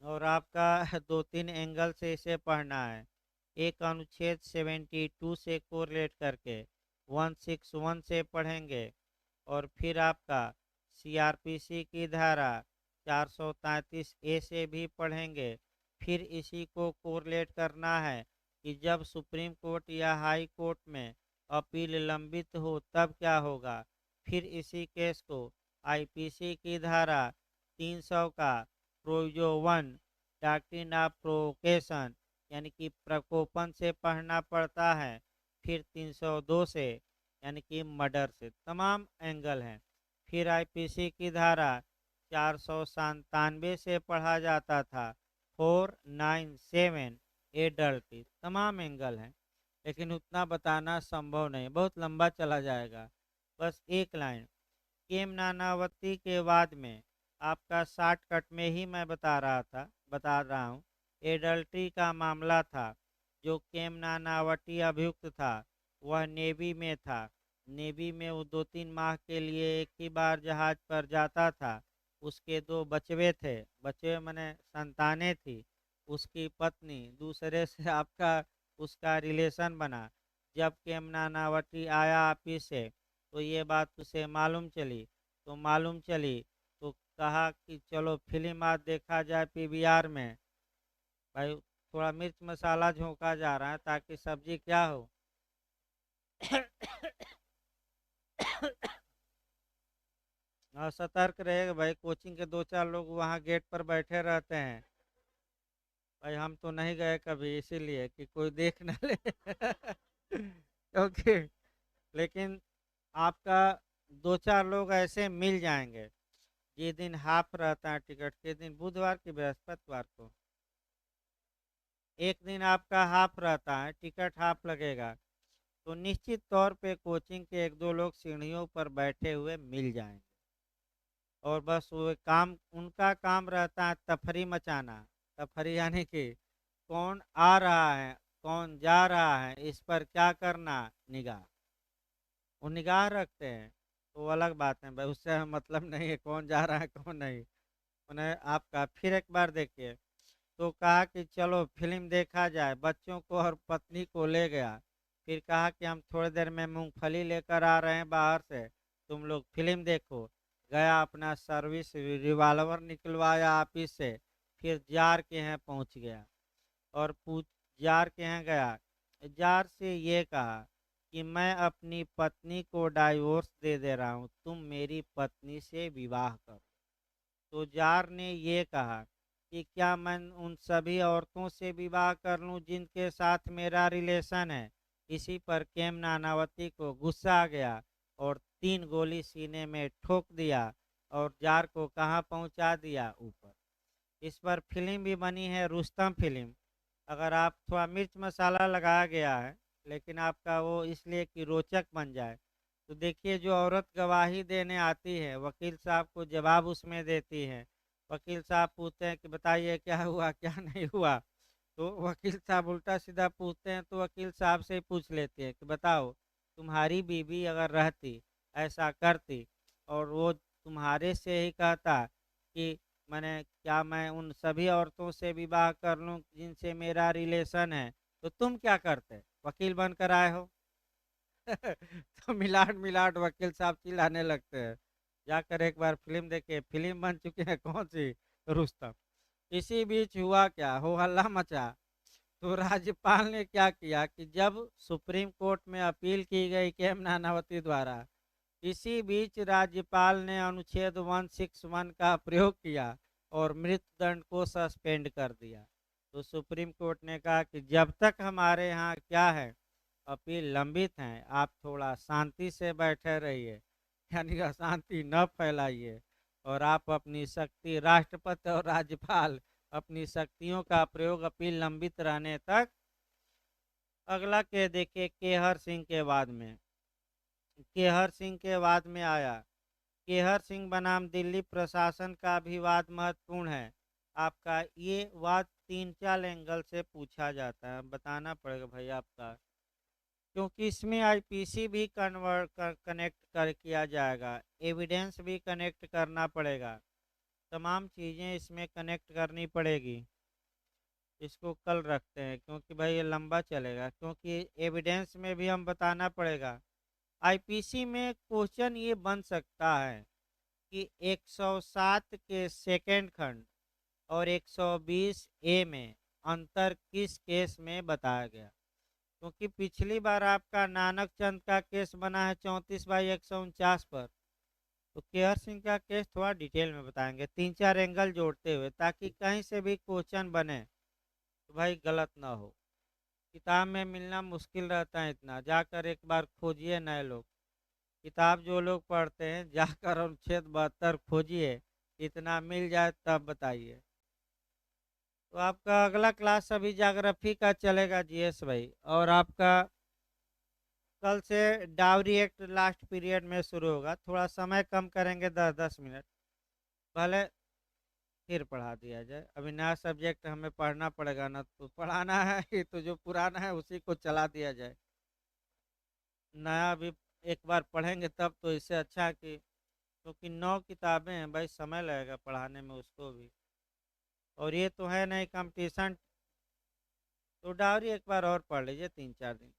और आपका दो तीन एंगल से इसे पढ़ना है। एक अनुच्छेद 72 से कोरिलेट करके 161 से पढ़ेंगे, और फिर आपका सीआरपीसी की धारा 433 ए से भी पढ़ेंगे। फिर इसी को कोरिलेट करना है कि जब सुप्रीम कोर्ट या हाई कोर्ट में अपील लंबित हो तब क्या होगा। फिर इसी केस को आईपीसी की धारा 300 का प्रोविजो 1 डॉक्ट्रिन ऑफ प्रोवोकेशन यानी कि प्रकोपन से पढ़ना पड़ता है। फिर 302 से यानी कि मर्डर से, तमाम एंगल हैं। फिर आईपीसी की धारा 497 से पढ़ा जाता था, 497 एडल्ट्री, तमाम एंगल हैं। लेकिन उतना बताना संभव नहीं, बहुत लंबा चला जाएगा। बस एक लाइन केम नानावती के बाद में आपका शॉर्टकट में ही मैं बता रहा हूँ। एडल्ट्री का मामला था। जो केम नानावती अभियुक्त था वह नेवी में था। नेवी में वो 2-3 माह के लिए एक ही बार जहाज पर जाता था। उसके दो बचवे थे, बचवे मने संतानें थी। उसकी पत्नी दूसरे से आपका उसका रिलेशन बना। जब केम नानावती आया ऑफिस से तो ये बात उसे मालूम चली तो कहा कि चलो फिल्म आज देखा जाए पीवीआर में। भाई थोड़ा मिर्च मसाला झोंका जा रहा है ताकि सब्जी क्या हो। और सतर्क रहेगा भाई, कोचिंग के 2-4 लोग वहाँ गेट पर बैठे रहते हैं। भाई हम तो नहीं गए कभी, इसीलिए कि कोई देख न ले। ओके, लेकिन आपका 2-4 लोग ऐसे मिल जाएंगे। जिस दिन हाफ रहता है टिकट के दिन, बुधवार की बृहस्पतिवार को एक दिन आपका हाफ रहता है, टिकट हाफ लगेगा, तो निश्चित तौर पे कोचिंग के एक दो लोग सीढ़ियों पर बैठे हुए मिल जाएंगे। और बस वो काम, उनका काम रहता है तफरी मचाना। तफरी यानी कि कौन आ रहा है कौन जा रहा है, इस पर क्या करना, निगाह। वो निगाह रखते हैं, तो वो अलग बात है भाई, उससे हमें मतलब नहीं है कौन जा रहा है कौन नहीं। उन्हें आपका फिर एक बार देखिए, तो कहा कि चलो फिल्म देखा जाए, बच्चों को और पत्नी को ले गया। फिर कहा कि हम थोड़ी देर में मूंगफली लेकर आ रहे हैं बाहर से, तुम लोग फिल्म देखो। गया, अपना सर्विस रिवॉल्वर निकलवाया ऑफिस से, फिर जार के यहाँ पहुंच गया और पूछ जार के यहाँ गया। जार से ये कहा कि मैं अपनी पत्नी को डाइवोर्स दे दे रहा हूँ, तुम मेरी पत्नी से विवाह करो। तो जार ने ये कहा कि क्या मैं उन सभी औरतों से विवाह कर लूं जिनके साथ मेरा रिलेशन है। इसी पर केम नानावती को गुस्सा आ गया और 3 गोली सीने में ठोक दिया और जार को कहाँ पहुंचा दिया, ऊपर। इस पर फिल्म भी बनी है, रुस्तम फिल्म। अगर आप थोड़ा मिर्च मसाला लगाया गया है, लेकिन आपका वो इसलिए कि रोचक बन जाए। तो देखिए, जो औरत गवाही देने आती है, वकील साहब को जवाब उसमें देती है। वकील साहब पूछते हैं कि बताइए क्या हुआ क्या नहीं हुआ। तो वकील साहब उल्टा सीधा पूछते हैं, तो वकील साहब से ही पूछ लेते हैं कि बताओ, तुम्हारी बीवी अगर रहती, ऐसा करती, और वो तुम्हारे से ही कहता कि मैंने क्या मैं उन सभी औरतों से विवाह कर लूं जिनसे मेरा रिलेशन है, तो तुम क्या करते? वकील बनकर आए हो। तो मिलाट मिलाट वकील साहब चिल्लाने लगते हैं। जाकर एक बार फिल्म देखे, फिल्म बन चुकी है कौन सी, रुस्तम। इसी बीच हुआ क्या, हो हल्ला मचा। तो राज्यपाल ने क्या किया कि जब सुप्रीम कोर्ट में अपील की गई केम नानावती द्वारा, इसी बीच राज्यपाल ने अनुच्छेद 161 का प्रयोग किया और मृत्युदंड को सस्पेंड कर दिया। तो सुप्रीम कोर्ट ने कहा कि जब तक हमारे यहाँ क्या है, अपील लंबित हैं, आप थोड़ा शांति से बैठे रहिए, यानी अशांति न फैलाइए, और आप अपनी शक्ति, राष्ट्रपति और राज्यपाल अपनी शक्तियों का प्रयोग अपील लंबित रहने तक। अगला के देखिए, केहर सिंह के बाद में। केहर सिंह के बाद में आया। केहर सिंह बनाम दिल्ली प्रशासन का भी वाद महत्वपूर्ण है। आपका ये वाद तीन चार एंगल से पूछा जाता है, बताना पड़ेगा भाई आपका, क्योंकि इसमें आईपीसी भी कनेक्ट कर किया जाएगा, एविडेंस भी कनेक्ट करना पड़ेगा, तमाम चीज़ें इसमें कनेक्ट करनी पड़ेगी। इसको कल रखते हैं क्योंकि भाई ये लंबा चलेगा, क्योंकि एविडेंस में भी हम बताना पड़ेगा। आईपीसी में क्वेश्चन ये बन सकता है कि 107 के सेकेंड खंड और 120 ए में अंतर किस केस में बताया गया, क्योंकि पिछली बार आपका नानक चंद का केस बना है 34/149 पर। तो केहर सिंह का केस थोड़ा डिटेल में बताएंगे, तीन चार एंगल जोड़ते हुए, ताकि कहीं से भी क्वेश्चन बने तो भाई गलत ना हो। किताब में मिलना मुश्किल रहता है, इतना जाकर एक बार खोजिए। नए लोग किताब जो लोग पढ़ते हैं, जाकर अनुच्छेद 72 खोजिए, इतना मिल जाए तब बताइए। तो आपका अगला क्लास अभी ज्योग्राफी का चलेगा जीएस भाई, और आपका कल से डावरी एक्ट लास्ट पीरियड में शुरू होगा। थोड़ा समय कम करेंगे, 10-10 मिनट, पहले फिर पढ़ा दिया जाए। अभी नया सब्जेक्ट हमें पढ़ना पड़ेगा ना, तो पढ़ाना है ही, तो जो पुराना है उसी को चला दिया जाए। नया अभी एक बार पढ़ेंगे तब तो, इससे अच्छा है कि, क्योंकि 9 किताबें हैं भाई, समय लगेगा पढ़ाने में उसको भी, और ये तो है नहीं कंपटीशन। तो डायरी एक बार और पढ़ लीजिए 3-4 दिन।